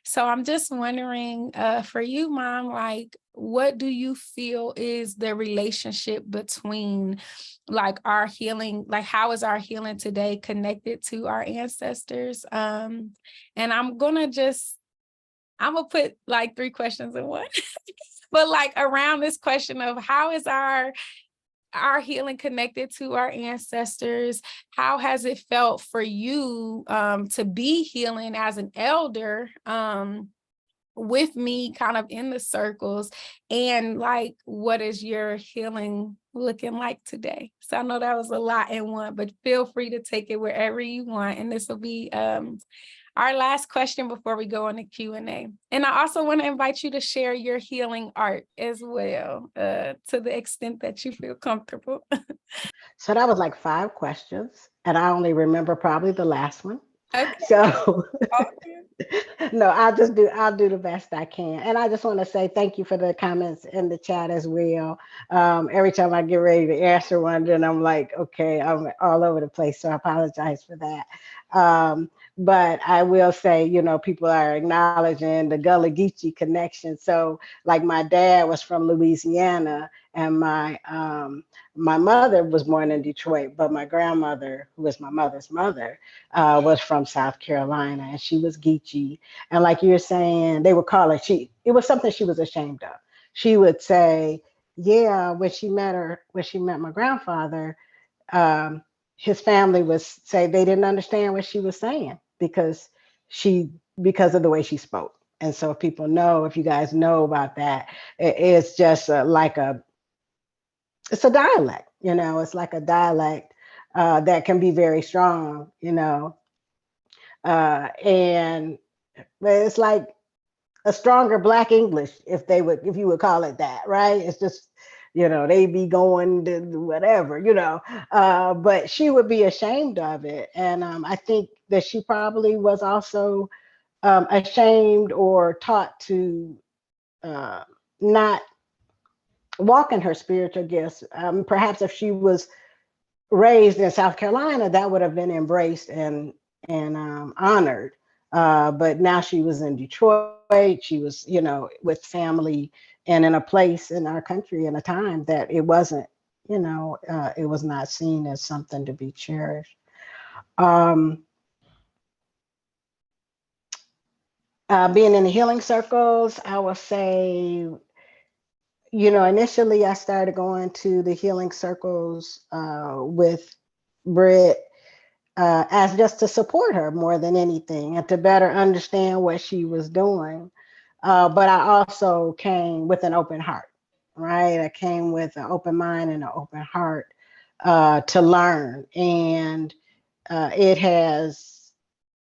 So I'm just wondering, for you, Mom, like, what do you feel is the relationship between like our healing, like how is our healing today connected to our ancestors? And I'm gonna put like 3 questions in one, but like around this question of how is our healing connected to our ancestors? How has it felt for you to be healing as an elder with me kind of in the circles? And like, what is your healing looking like today? So I know that was a lot in one, but feel free to take it wherever you want. And this will be our last question before we go on the Q&A. And I also want to invite you to share your healing art as well, to the extent that you feel comfortable. So that was like 5 questions, and I only remember probably the last one. Okay. So Okay. no, I'll do the best I can. And I just want to say thank you for the comments in the chat as well. Every time I get ready to answer one, then I'm like, okay, I'm all over the place. So I apologize for that. But I will say, people are acknowledging the Gullah Geechee connection. So like my dad was from Louisiana, and my mother was born in Detroit, but my grandmother, who was my mother's mother, was from South Carolina, and she was Geechee. And like you're saying, they would call her, it was something she was ashamed of. She would say, yeah, when she met my grandfather, um, his family would say they didn't understand what she was saying because of the way she spoke. And so if you guys know about that, it's just it's a dialect, it's like a dialect that can be very strong, and it's like a stronger Black English, if you would call it that, right? It's just, they be going to whatever, but she would be ashamed of it. And I think that she probably was also ashamed or taught to not walk in her spiritual gifts. Perhaps if she was raised in South Carolina, that would have been embraced and honored. But now she was in Detroit. She was, with family and in a place in our country in a time that it wasn't, it was not seen as something to be cherished. Being in the healing circles, I will say, initially I started going to the healing circles with Britt as just to support her more than anything and to better understand what she was doing. But I also came with an open heart, right? I came with an open mind and an open heart to learn. And it has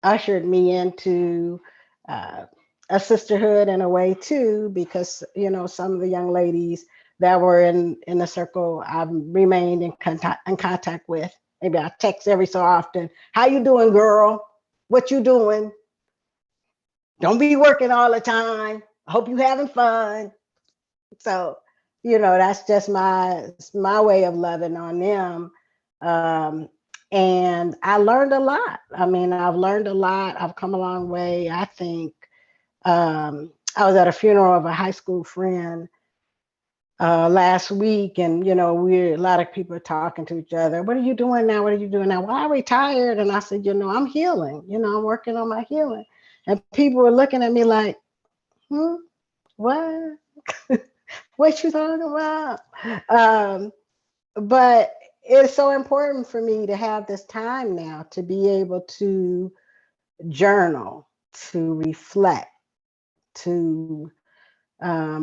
ushered me into uh, a sisterhood in a way too, because, some of the young ladies that were in the circle I've remained in contact with. Maybe I text every so often. How you doing, girl? What you doing? Don't be working all the time. I hope you having fun. So, that's just my way of loving on them. Um, and I learned a lot. I mean, I've learned a lot. I've come a long way. I think I was at a funeral of a high school friend last week, and a lot of people are talking to each other. What are you doing now? What are you doing now? Well, I retired, and I said, I'm healing. I'm working on my healing, and people were looking at me like, hmm. what? What you talking about? Um, but it's so important for me to have this time now to be able to journal, to reflect, to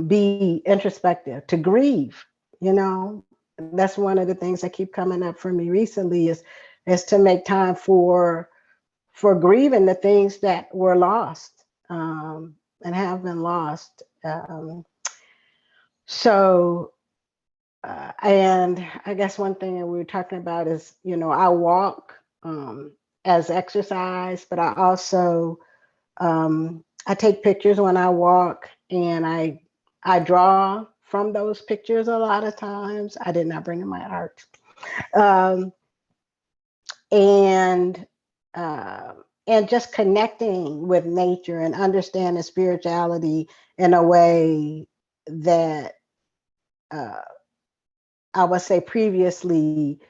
be introspective, to grieve. You know, that's one of the things that keep coming up for me recently is to make time for grieving the things that were lost and have been lost. So and I guess one thing that we were talking about is, you know, I walk as exercise, but I also I take pictures when I walk, and I draw from those pictures a lot of times. I did not bring in my art, um, and uh, and just connecting with nature and understanding spirituality in a way that uh, I would say previously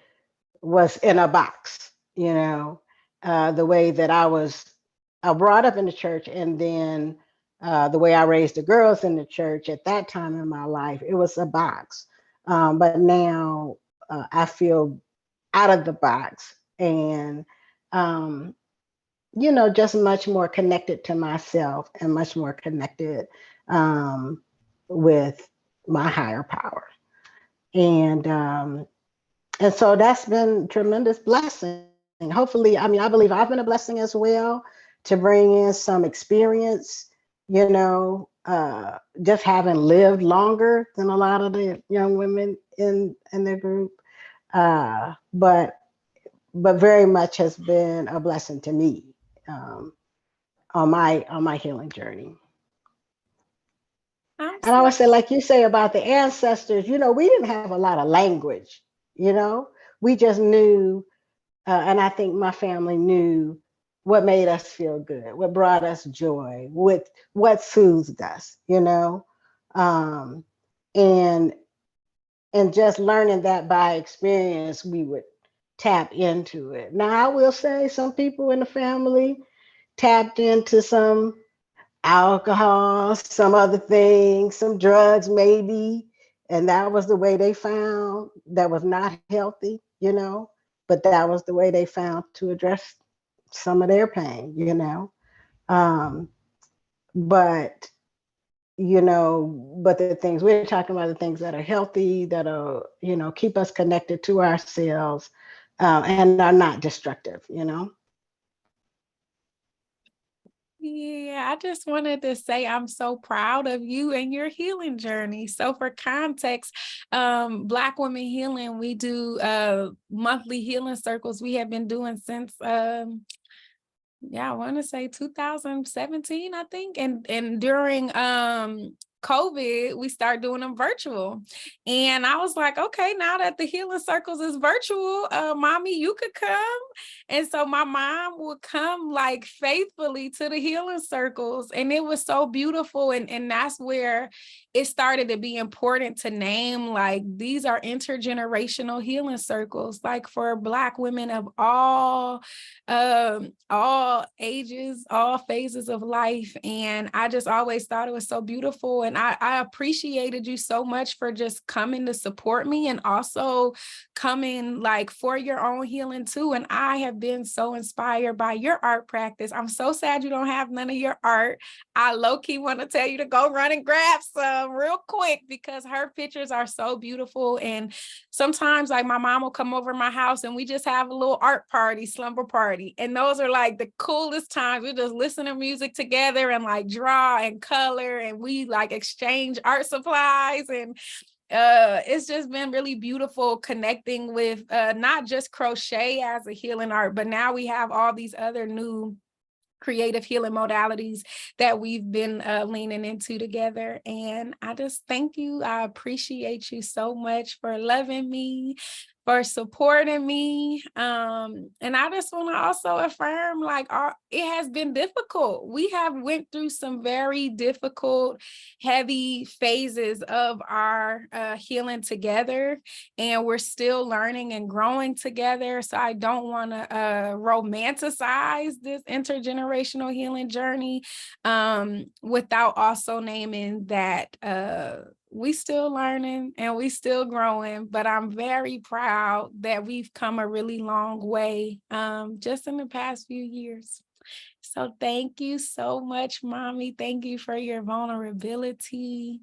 was in a box, you know, the way that I brought up in the church, and then the way I raised the girls in the church at that time in my life, it was a box. But now I feel out of the box, and, um, you know, just much more connected to myself and much more connected um, with my higher power. And and so that's been tremendous blessing. Hopefully, I mean, I believe I've been a blessing as well to bring in some experience, you know, just having lived longer than a lot of the young women in the group. But very much has been a blessing to me um, on my healing journey. I'm And I so would say, like you say about the ancestors, you know, we didn't have a lot of language, you know, we just knew. And I think my family knew what made us feel good, what brought us joy, what soothed us, you know, um, and just learning that by experience, we would tap into it. Now, I will say some people in the family tapped into some alcohol, some other things, some drugs, maybe, and that was the way they found that was not healthy, you know, but that was the way they found to address some of their pain, you know. um, but you know, but the things we're talking about, the things that are healthy, that are, you know, keep us connected to ourselves, and are not destructive, you know. Yeah, I just wanted to say I'm so proud of you and your healing journey. So for context, Black Women Healing, we do monthly healing circles. We have been doing since yeah, I want to say 2017, I think. And during COVID, we started doing them virtual. And I was like, okay, now that the healing circles is virtual, mommy, you could come. And so my mom would come like faithfully to the healing circles. And it was so beautiful. And that's where it started to be important to name, like, these are intergenerational healing circles, like for Black women of all ages, all phases of life. And I just always thought it was so beautiful. And I appreciated you so much for just coming to support me, and also coming like for your own healing too. And I have been so inspired by your art practice. I'm so sad you don't have none of your art. I low-key want to tell you to go run and grab some real quick, because her pictures are so beautiful. And sometimes like my mom will come over my house and we just have a little art party, slumber party. And those are like the coolest times. We just listen to music together and like draw and color, and we like exchange art supplies. And it's just been really beautiful connecting with not just crochet as a healing art, but now we have all these other new creative healing modalities that we've been leaning into together. And I just thank you. I appreciate you so much for loving me, for supporting me. And I just want to also affirm, like, it has been difficult. We have went through some very difficult, heavy phases of our healing together, and we're still learning and growing together. So I don't want to romanticize this intergenerational healing journey without also naming that we still learning and we still growing, but I'm very proud that we've come a really long way just in the past few years. So thank you so much, Mommy. Thank you for your vulnerability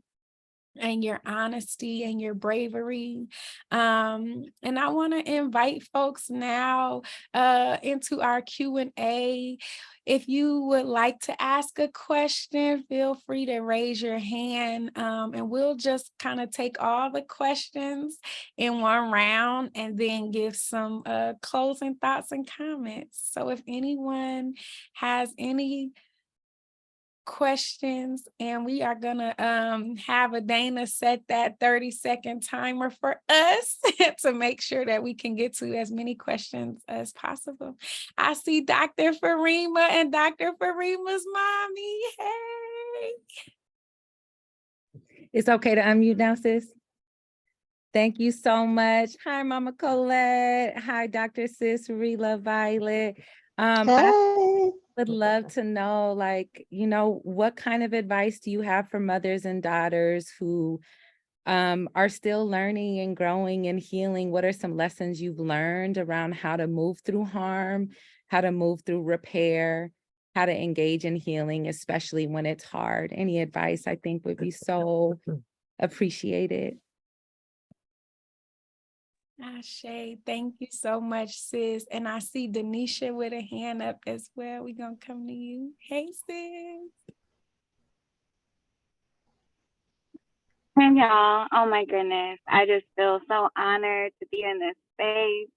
and your honesty and your bravery. And I want to invite folks now into our Q&A. If you would like to ask a question, feel free to raise your hand, and we'll just kind of take all the questions in one round and then give some closing thoughts and comments. So if anyone has any questions, and we are gonna have Adana set that 30-second timer for us to make sure that we can get to as many questions as possible. I see Dr. Farima and Dr. Farima's mommy. Hey. It's okay to unmute now, sis. Thank you so much. Hi, Mama Colette. Hi, Dr. Sis reelaviolette. Hey. Would love to know, like, what kind of advice do you have for mothers and daughters who are still learning and growing and healing? What are some lessons you've learned around how to move through harm, how to move through repair, how to engage in healing, especially when it's hard? Any advice, I think, would be so appreciated. Ashe, thank you so much, sis. And I see Denisha with a hand up as well. We're gonna come to you. Hey, sis. Hey, y'all. Oh my goodness. I just feel so honored to be in this space.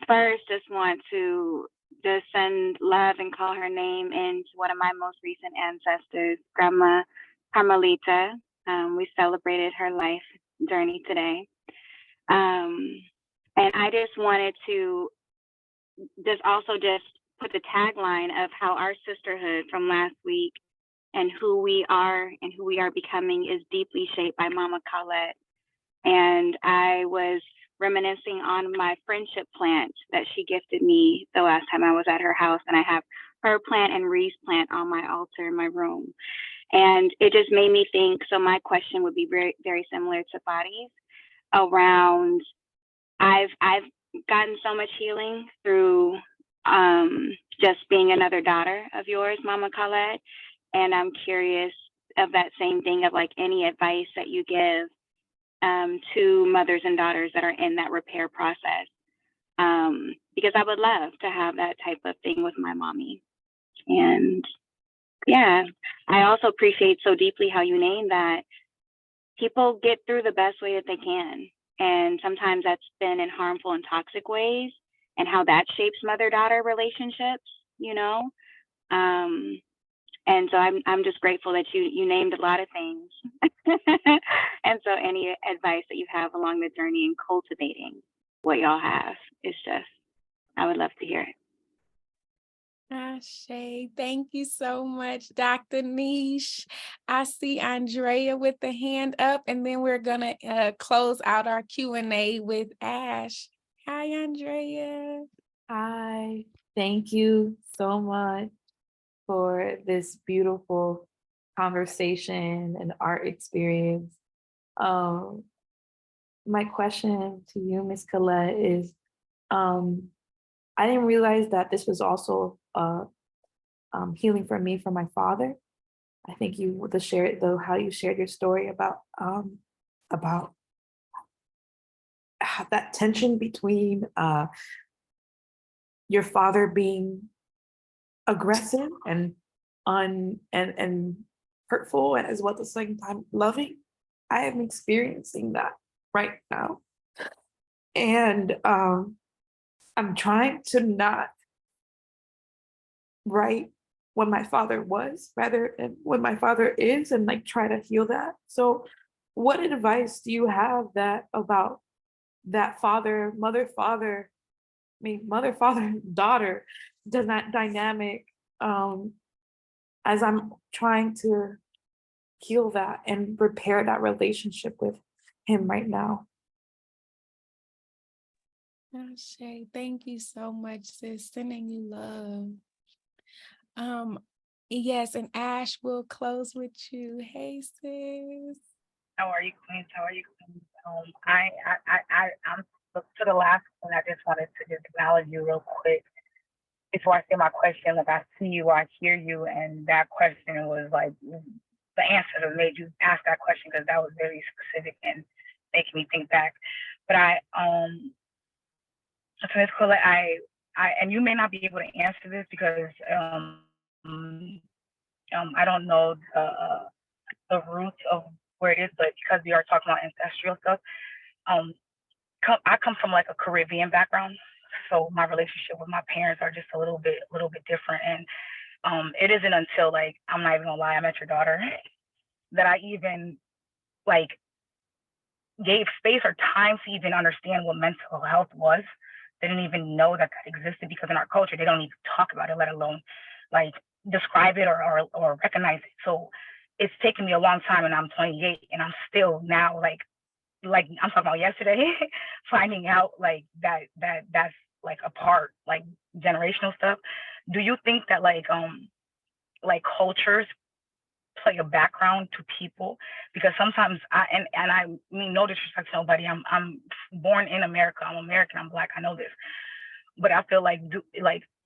First, just want to just send love and call her name into one of my most recent ancestors, Grandma Carmelita. We celebrated her life journey today. And I just wanted to just put the tagline of how our sisterhood from last week and who we are becoming is deeply shaped by Mama Colette. And I was reminiscing on my friendship plant that she gifted me the last time I was at her house. And I have her plant and Ree's plant on my altar in my room. And it just made me think, so my question would be very, very similar to Fadi's around, I've gotten so much healing through just being another daughter of yours, Mama Colette. And I'm curious of that same thing, of like any advice that you give to mothers and daughters that are in that repair process. Because I would love to have that type of thing with my mommy. And yeah, I also appreciate so deeply how you name that people get through the best way that they can. And sometimes that's been in harmful and toxic ways, and how that shapes mother-daughter relationships, And so I'm just grateful that you named a lot of things. And so any advice that you have along the journey in cultivating what y'all have is just, I would love to hear it. Ashe, thank you so much, Dr. Niche. I see Andrea with the hand up, and then we're gonna close out our Q&A with Ash. Hi, Andrea. Hi, thank you so much for this beautiful conversation and art experience. My question to you, Ms. Colette, is I didn't realize that this was also healing for me from my father. I think how you shared your story about that tension between your father being aggressive and hurtful, and as well at the same time loving. I am experiencing that right now, and I'm trying to not write when my father was, rather than when my father is, and like try to heal that. So what advice do you have about that mother, father, daughter dynamic, as I'm trying to heal that and repair that relationship with him right now. Shay, thank you so much, sis. Sending you love. Yes, and Ash will close with you. Hey, sis. How are you, Queens? How are you, Queens? I'm to the last one. I just wanted to just acknowledge you real quick before I say my question. Like, I see you, I hear you, and that question was like the answer that made you ask that question, because that was very specific and making me think back. But so Ms. Colette, and you may not be able to answer this because I don't know the roots of where it is, but because we are talking about ancestral stuff, I come from like a Caribbean background, so my relationship with my parents are just a little bit different. And it isn't until, like, I'm not even gonna lie, I met your daughter, that I even like gave space or time to even understand what mental health was. They didn't even know that existed, because in our culture they don't even talk about it, let alone like describe it or recognize it. So it's taken me a long time, and I'm 28, and I'm still now like I'm talking about yesterday, finding out like that's like a part, like generational stuff. Do you think that like cultures play a background to people? Because sometimes I mean no disrespect to nobody. I'm born in America. I'm American. I'm Black. I know this. But I feel like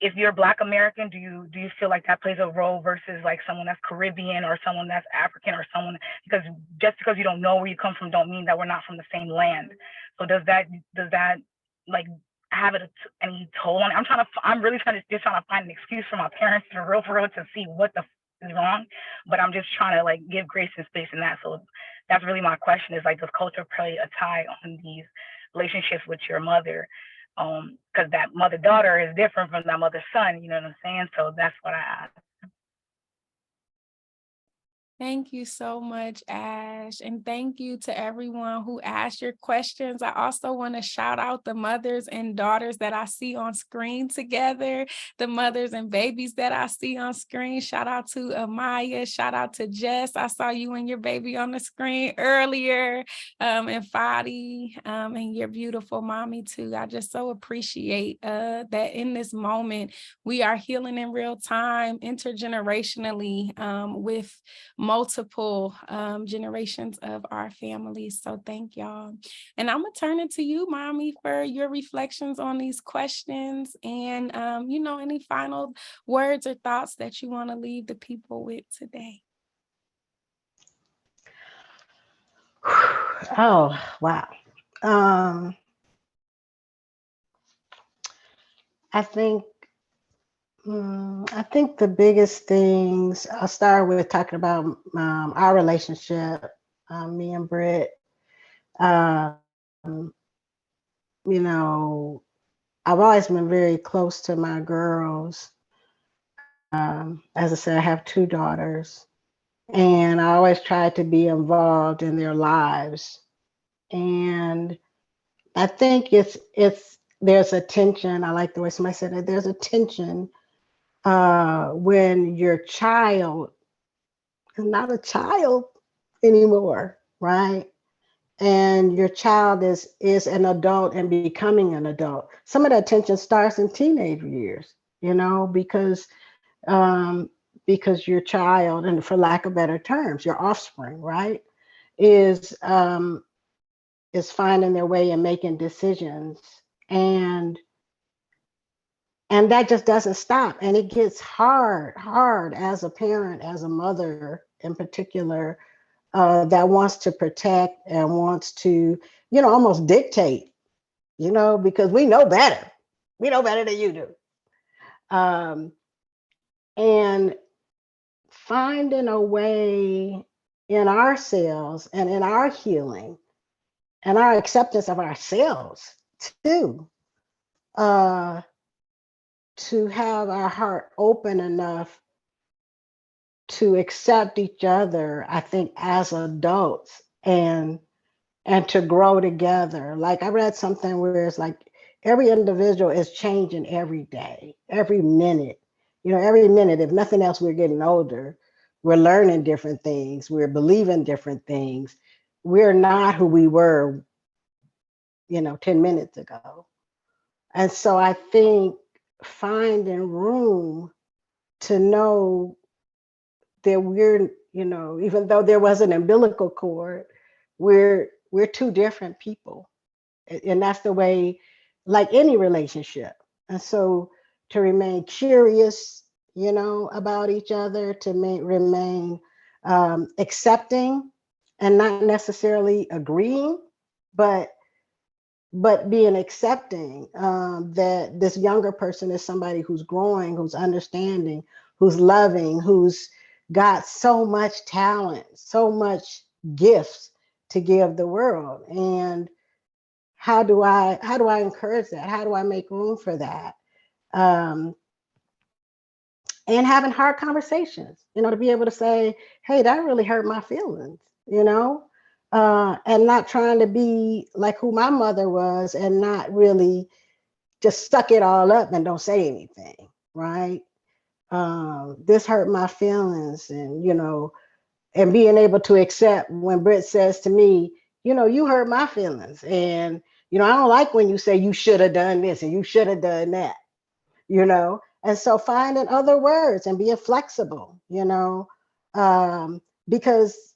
if you're Black American, do you feel like that plays a role versus like someone that's Caribbean or someone that's African or someone, because just because you don't know where you come from don't mean that we're not from the same land. So does that like have any toll on it? I'm really trying to find an excuse for my parents for real to see what the is wrong, but I'm just trying to like give grace and space in that. So that's really my question, is like, does culture play a tie on these relationships with your mother? Because that mother-daughter is different from that mother-son, you know what I'm saying? So that's what I asked. Thank you so much, Ash. And thank you to everyone who asked your questions. I also want to shout out the mothers and daughters that I see on screen together, the mothers and babies that I see on screen. Shout out to Amaya. Shout out to Jess. I saw you and your baby on the screen earlier. And Fadi, and your beautiful mommy too. I just so appreciate that in this moment, we are healing in real time, intergenerationally, with multiple generations of our families. So thank y'all. And I'm gonna turn it to you, Mommy, for your reflections on these questions and any final words or thoughts that you want to leave the people with today. Oh, wow. I think the biggest things, I'll start with talking about our relationship, me and Britt. I've always been very close to my girls. As I said, I have 2 daughters, and I always try to be involved in their lives. And I think there's a tension. I like the way somebody said it. There's a tension when your child is not a child anymore, right? And your child is an adult and becoming an adult. Some of that tension starts in teenage years, because your child, and for lack of better terms, your offspring, right, is finding their way and making decisions, and that just doesn't stop, and it gets hard as a parent, as a mother in particular, that wants to protect and wants to, almost dictate, because we know better than you do, and finding a way in ourselves and in our healing and our acceptance of ourselves too, to have our heart open enough to accept each other, I think, as adults, and and to grow together. Like I read something where it's like every individual is changing every day, every minute. You know, every minute, if nothing else, we're getting older. We're learning different things. We're believing different things. We're not who we were, 10 minutes ago. And so I think finding room to know that we're, even though there was an umbilical cord, we're two different people. And that's the way, like any relationship. And so to remain curious, about each other, to remain accepting and not necessarily agreeing, but being accepting that this younger person is somebody who's growing, who's understanding, who's loving, who's got so much talent, so much gifts to give the world. And how do I encourage that? How do I make room for that? And having hard conversations, to be able to say, hey, that really hurt my feelings, and not trying to be like who my mother was and not really just suck it all up and don't say anything, right? This hurt my feelings, and, and being able to accept when Britt says to me, you hurt my feelings. And, I don't like when you say you should have done this and you should have done that, And so finding other words and being flexible, because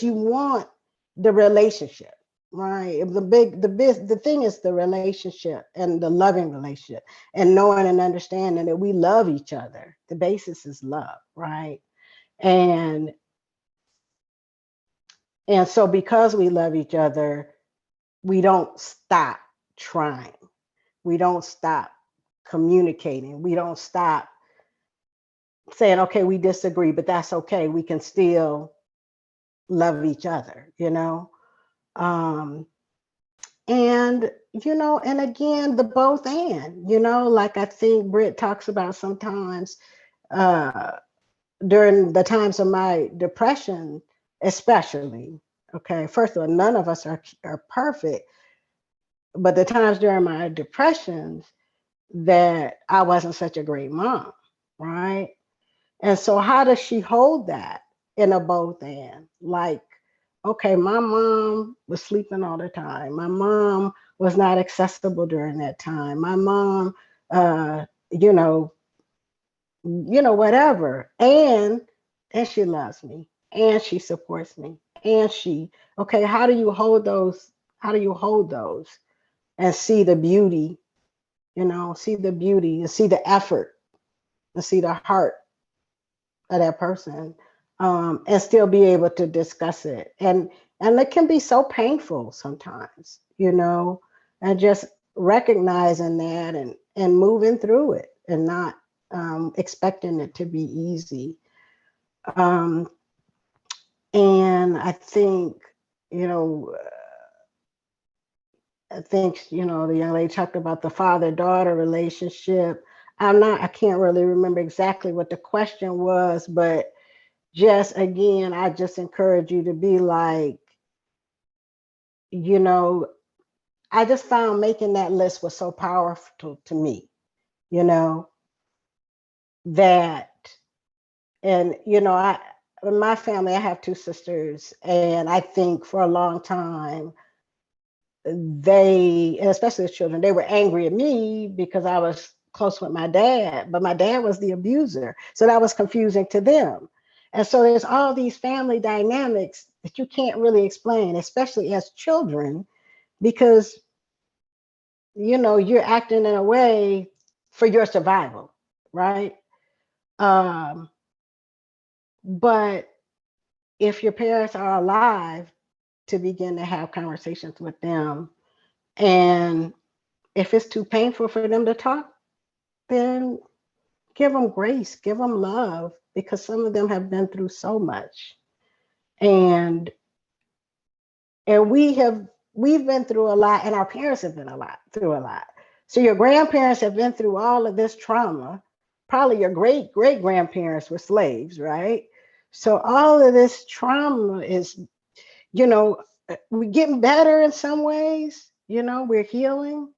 you want the relationship, right? The thing is the relationship and the loving relationship and knowing and understanding that we love each other. The basis is love, right? And so because we love each other, we don't stop trying. We don't stop communicating. We don't stop saying, okay, we disagree, but that's okay. We can still love each other, and, and again, the both and, like I think Britt talks about sometimes during the times of my depression, especially, okay, first of all, none of us are perfect, but the times during my depressions that I wasn't such a great mom, right? And so how does she hold that in a both and? Like, okay, my mom was sleeping all the time. My mom was not accessible during that time. My mom, whatever. And she loves me and she supports me. And okay, how do you hold those? How do you hold those and see the beauty, see the beauty and see the effort and see the heart of that person, and still be able to discuss it. And it can be so painful sometimes, and just recognizing that and moving through it and not expecting it to be easy. And I think, the young lady talked about the father-daughter relationship. I can't really remember exactly what the question was, but just again, I just encourage you to be like, I just found making that list was so powerful to me, that, and, in my family, I have two sisters, and I think for a long time, and especially as children, they were angry at me because I was close with my dad, but my dad was the abuser. So that was confusing to them. And so there's all these family dynamics that you can't really explain, especially as children, because, you're acting in a way for your survival, right? But if your parents are alive, to begin to have conversations with them, and if it's too painful for them to talk, then give them grace, give them love, because some of them have been through so much. And we've been through a lot, and our parents have been through a lot. So your grandparents have been through all of this trauma. Probably your great grandparents were slaves, right? So all of this trauma is, we're getting better in some ways, we're healing,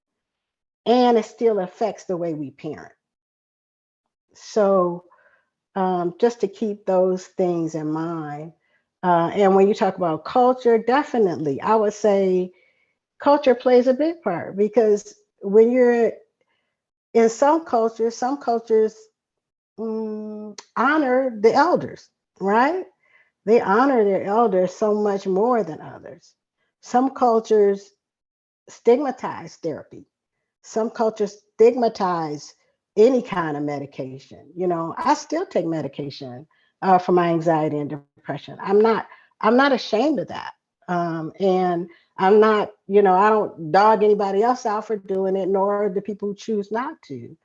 and it still affects the way we parent. So just to keep those things in mind. And when you talk about culture, definitely, I would say culture plays a big part, because when you're in some cultures honor the elders, right? They honor their elders so much more than others. Some cultures stigmatize therapy. Some cultures stigmatize any kind of medication. I still take medication for my anxiety and depression. I'm not ashamed of that. And I'm not, I don't dog anybody else out for doing it, nor the people who choose not to.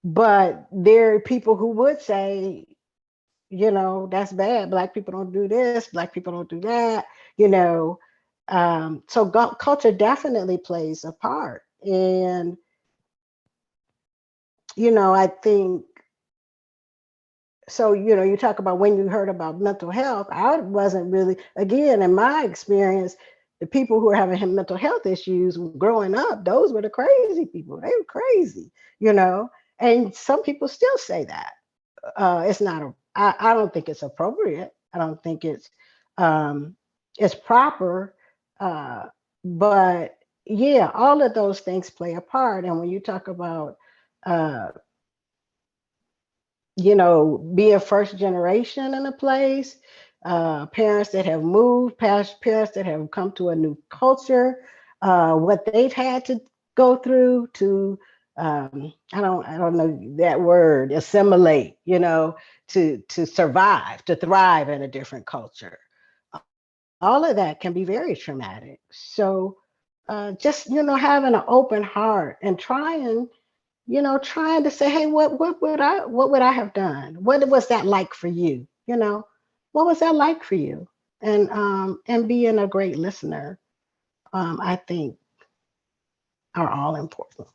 But there are people who would say, that's bad. Black people don't do this. Black people don't do that. So culture definitely plays a part. And, I think, so, you talk about when you heard about mental health, I wasn't really, again, in my experience, the people who were having mental health issues growing up, those were the crazy people. They were crazy, and some people still say that. It's not, I don't think it's appropriate. I don't think it's proper. But yeah, all of those things play a part. And when you talk about, being first generation in a place, parents that have moved, past parents that have come to a new culture, what they've had to go through to, I don't know that word, assimilate, to survive, to thrive in a different culture. All of that can be very traumatic. So just, having an open heart and trying to say, hey, what would I have done? What was that like for you? What was that like for you? And being a great listener, I think, are all important.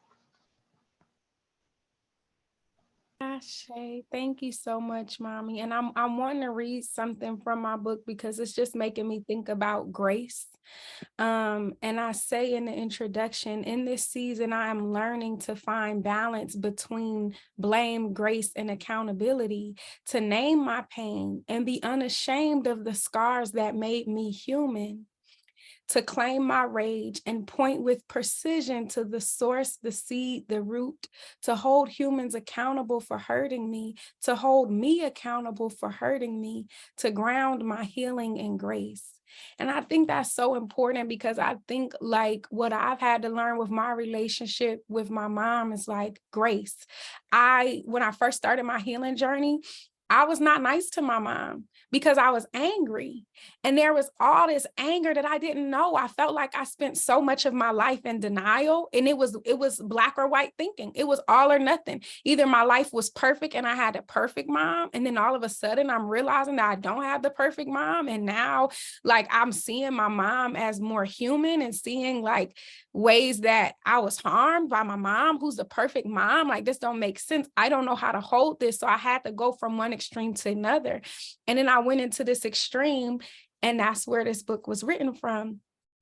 Ashe, thank you so much, Mommy. And I'm wanting to read something from my book because it's just making me think about grace. And I say in the introduction, in this season, I am learning to find balance between blame, grace, and accountability, to name my pain and be unashamed of the scars that made me human, to claim my rage and point with precision to the source, the seed, the root, to hold humans accountable for hurting me, to hold me accountable for hurting me, to ground my healing in grace. And I think that's so important, because I think like what I've had to learn with my relationship with my mom is like grace. When I first started my healing journey, I was not nice to my mom because I was angry. And there was all this anger that I didn't know. I felt like I spent so much of my life in denial, and it was black or white thinking. It was all or nothing. Either my life was perfect and I had a perfect mom, and then all of a sudden I'm realizing that I don't have the perfect mom. And now like I'm seeing my mom as more human and seeing like ways that I was harmed by my mom, who's the perfect mom. Like, this don't make sense. I don't know how to hold this. So I had to go from one extreme to another. And then I went into this extreme, and that's where this book was written from.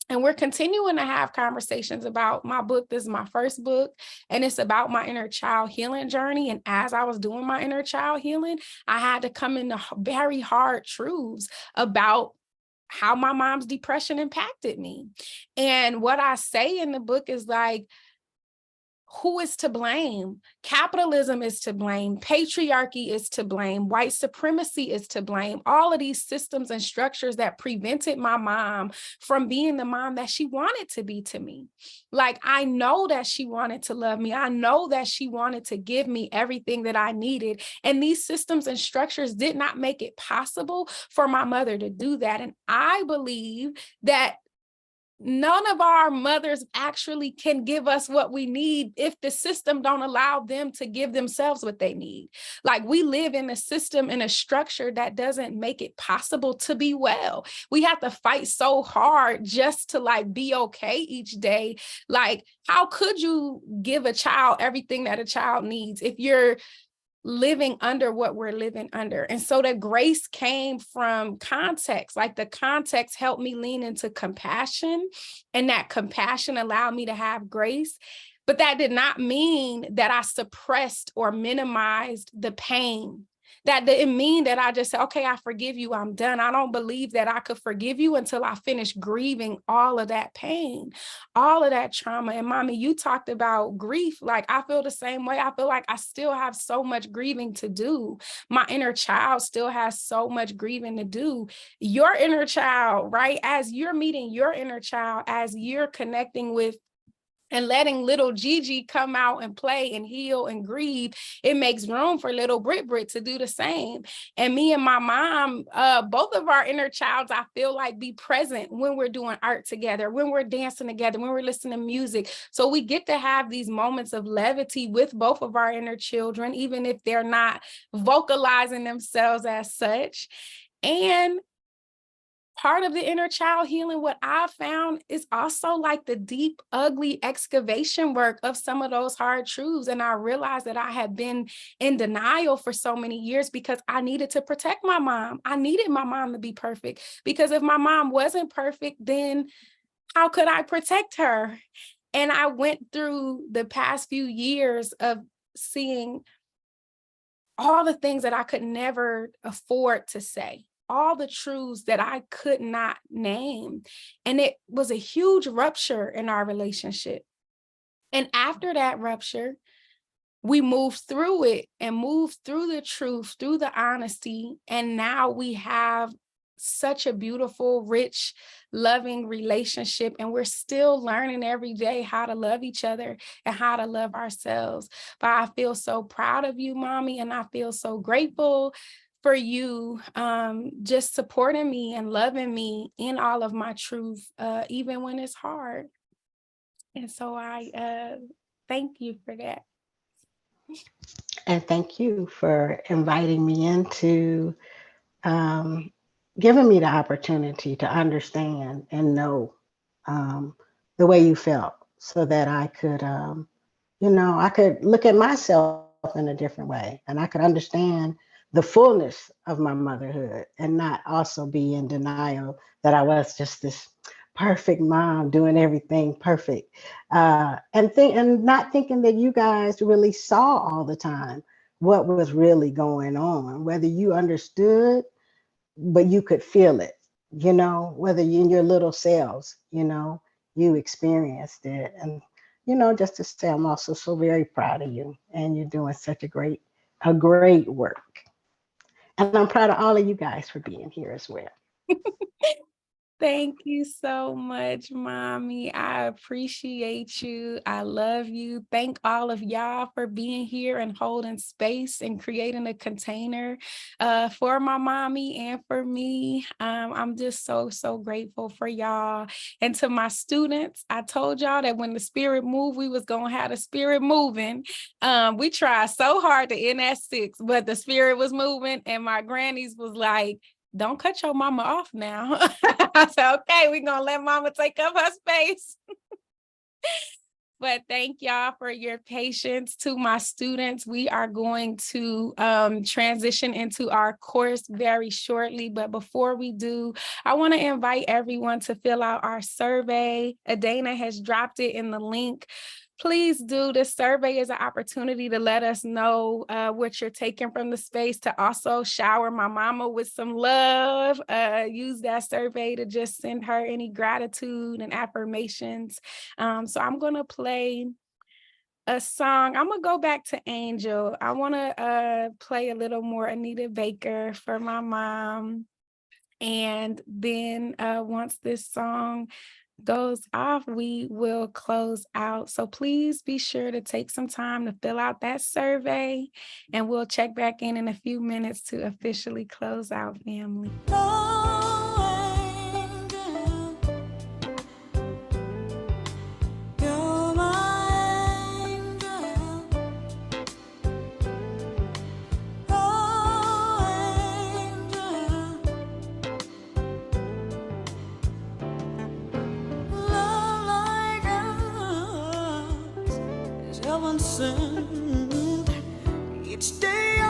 And we're continuing to have conversations about my book. This is my first book, and it's about my inner child healing journey. And as I was doing my inner child healing, I had to come into very hard truths about how my mom's depression impacted me. And what I say in the book is like, who is to blame? Capitalism is to blame. Patriarchy is to blame. White supremacy is to blame. All of these systems and structures that prevented my mom from being the mom that she wanted to be to me. Like, I know that she wanted to love me. I know that she wanted to give me everything that I needed. And these systems and structures did not make it possible for my mother to do that. And I believe that none of our mothers actually can give us what we need if the system don't allow them to give themselves what they need. Like, we live in a system, in a structure that doesn't make it possible to be well. We have to fight so hard just to like be okay each day. Like, how could you give a child everything that a child needs if you're living under what we're living under. And so the grace came from context. Like the context helped me lean into compassion, and that compassion allowed me to have grace. But that did not mean that I suppressed or minimized the pain. That didn't mean that I just said, okay, I forgive you, I'm done. I don't believe that I could forgive you until I finish grieving all of that pain, all of that trauma. And mommy, you talked about grief. Like, I feel the same way. I feel like I still have so much grieving to do. My inner child still has so much grieving to do. Your inner child, right? As you're meeting your inner child, as you're connecting with and letting little Gigi come out and play and heal and grieve, it makes room for little Brit to do the same. And me and my mom, both of our inner childs, I feel like, be present when we're doing art together, when we're dancing together, when we're listening to music. So we get to have these moments of levity with both of our inner children, even if they're not vocalizing themselves as such. And part of the inner child healing, what I found, is also like the deep, ugly excavation work of some of those hard truths. And I realized that I had been in denial for so many years because I needed to protect my mom. I needed my mom to be perfect, because if my mom wasn't perfect, then how could I protect her? And I went through the past few years of seeing all the things that I could never afford to say, all the truths that I could not name. And it was a huge rupture in our relationship. And after that rupture, we moved through it and moved through the truth, through the honesty. And now we have such a beautiful, rich, loving relationship. And we're still learning every day how to love each other and how to love ourselves. But I feel so proud of you, mommy. And I feel so grateful for you just supporting me and loving me in all of my truth, even when it's hard. And so I thank you for that. And thank you for inviting me into giving me the opportunity to understand and know the way you felt, so that I could, I could look at myself in a different way, and I could understand the fullness of my motherhood and not also be in denial that I was just this perfect mom doing everything perfect, and not thinking that you guys really saw all the time what was really going on, whether you understood, but you could feel it, whether you in your little cells, you experienced it. And, just to say, I'm also so very proud of you, and you're doing such a great work. And I'm proud of all of you guys for being here as well. Thank you so much, mommy. I appreciate you. I love you. Thank all of y'all for being here and holding space and creating a container for my mommy and for me. I'm just so grateful for y'all. And to my students, I told y'all that when the spirit moved, we was going to have the spirit moving. We tried so hard to end at 6, but the spirit was moving, and my grannies was like, don't cut your mama off now. I said, okay, we're going to let mama take up her space. But thank y'all for your patience. To my students, we are going to transition into our course very shortly. But before we do, I want to invite everyone to fill out our survey. Adana has dropped it in the link. Please do. This survey is an opportunity to let us know what you're taking from the space, to also shower my mama with some love. Use that survey to just send her any gratitude and affirmations. So I'm going to play a song. I'm going to go back to Angel. I want to play a little more Anita Baker for my mom. And then once this song goes off, we will close out. So please be sure to take some time to fill out that survey, and we'll check back in a few minutes to officially close out, family. Each day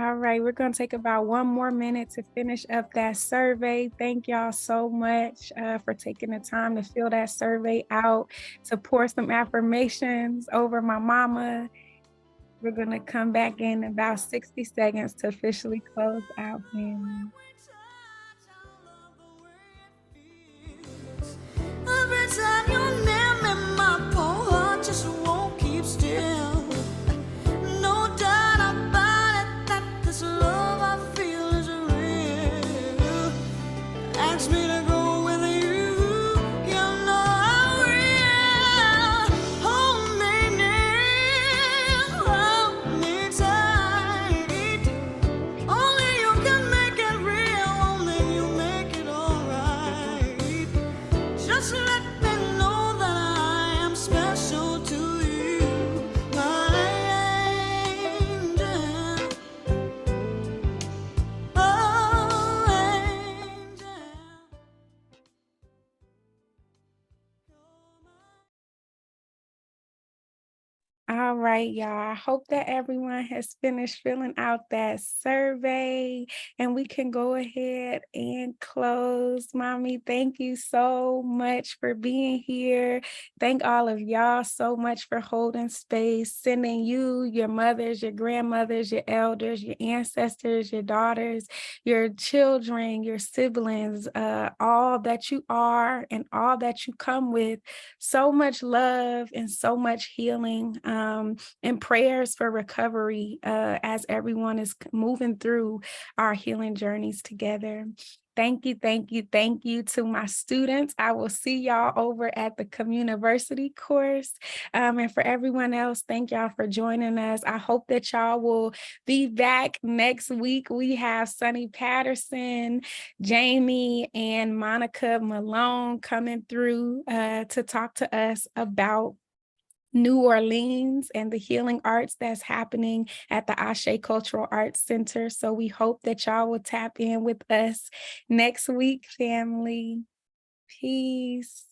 All right, we're going to take about 1 more minute to finish up that survey. Thank y'all so much for taking the time to fill that survey out, to pour some affirmations over my mama. We're going to come back in about 60 seconds to officially close out, family. Every time your name in my poor heart just won't keep still. No doubt about it that this love I feel is real. Ask me to go with you, you know I will. Hold me near, hold me tight. Only you can make it real, only you make it alright. Just let me know that I am special to you, my angel. Oh, angel. All right, y'all. I hope that everyone has finished filling out that survey and we can go ahead and close. Mommy, thank you so much for being here. Thank all of y'all so much for holding space, sending you, your mothers, your grandmothers, your elders, your ancestors, your daughters, your children, your siblings, all that you are and all that you come with. So much love and so much healing. And prayers for recovery as everyone is moving through our healing journeys together. Thank you, thank you, thank you to my students. I will see y'all over at the Communiversity course. And for everyone else, thank y'all for joining us. I hope that y'all will be back next week. We have Sunny Patterson, Jamie, and Monica Malone coming through to talk to us about New Orleans and the healing arts that's happening at the Ashe Cultural Arts Center. So we hope that y'all will tap in with us next week, family. Peace.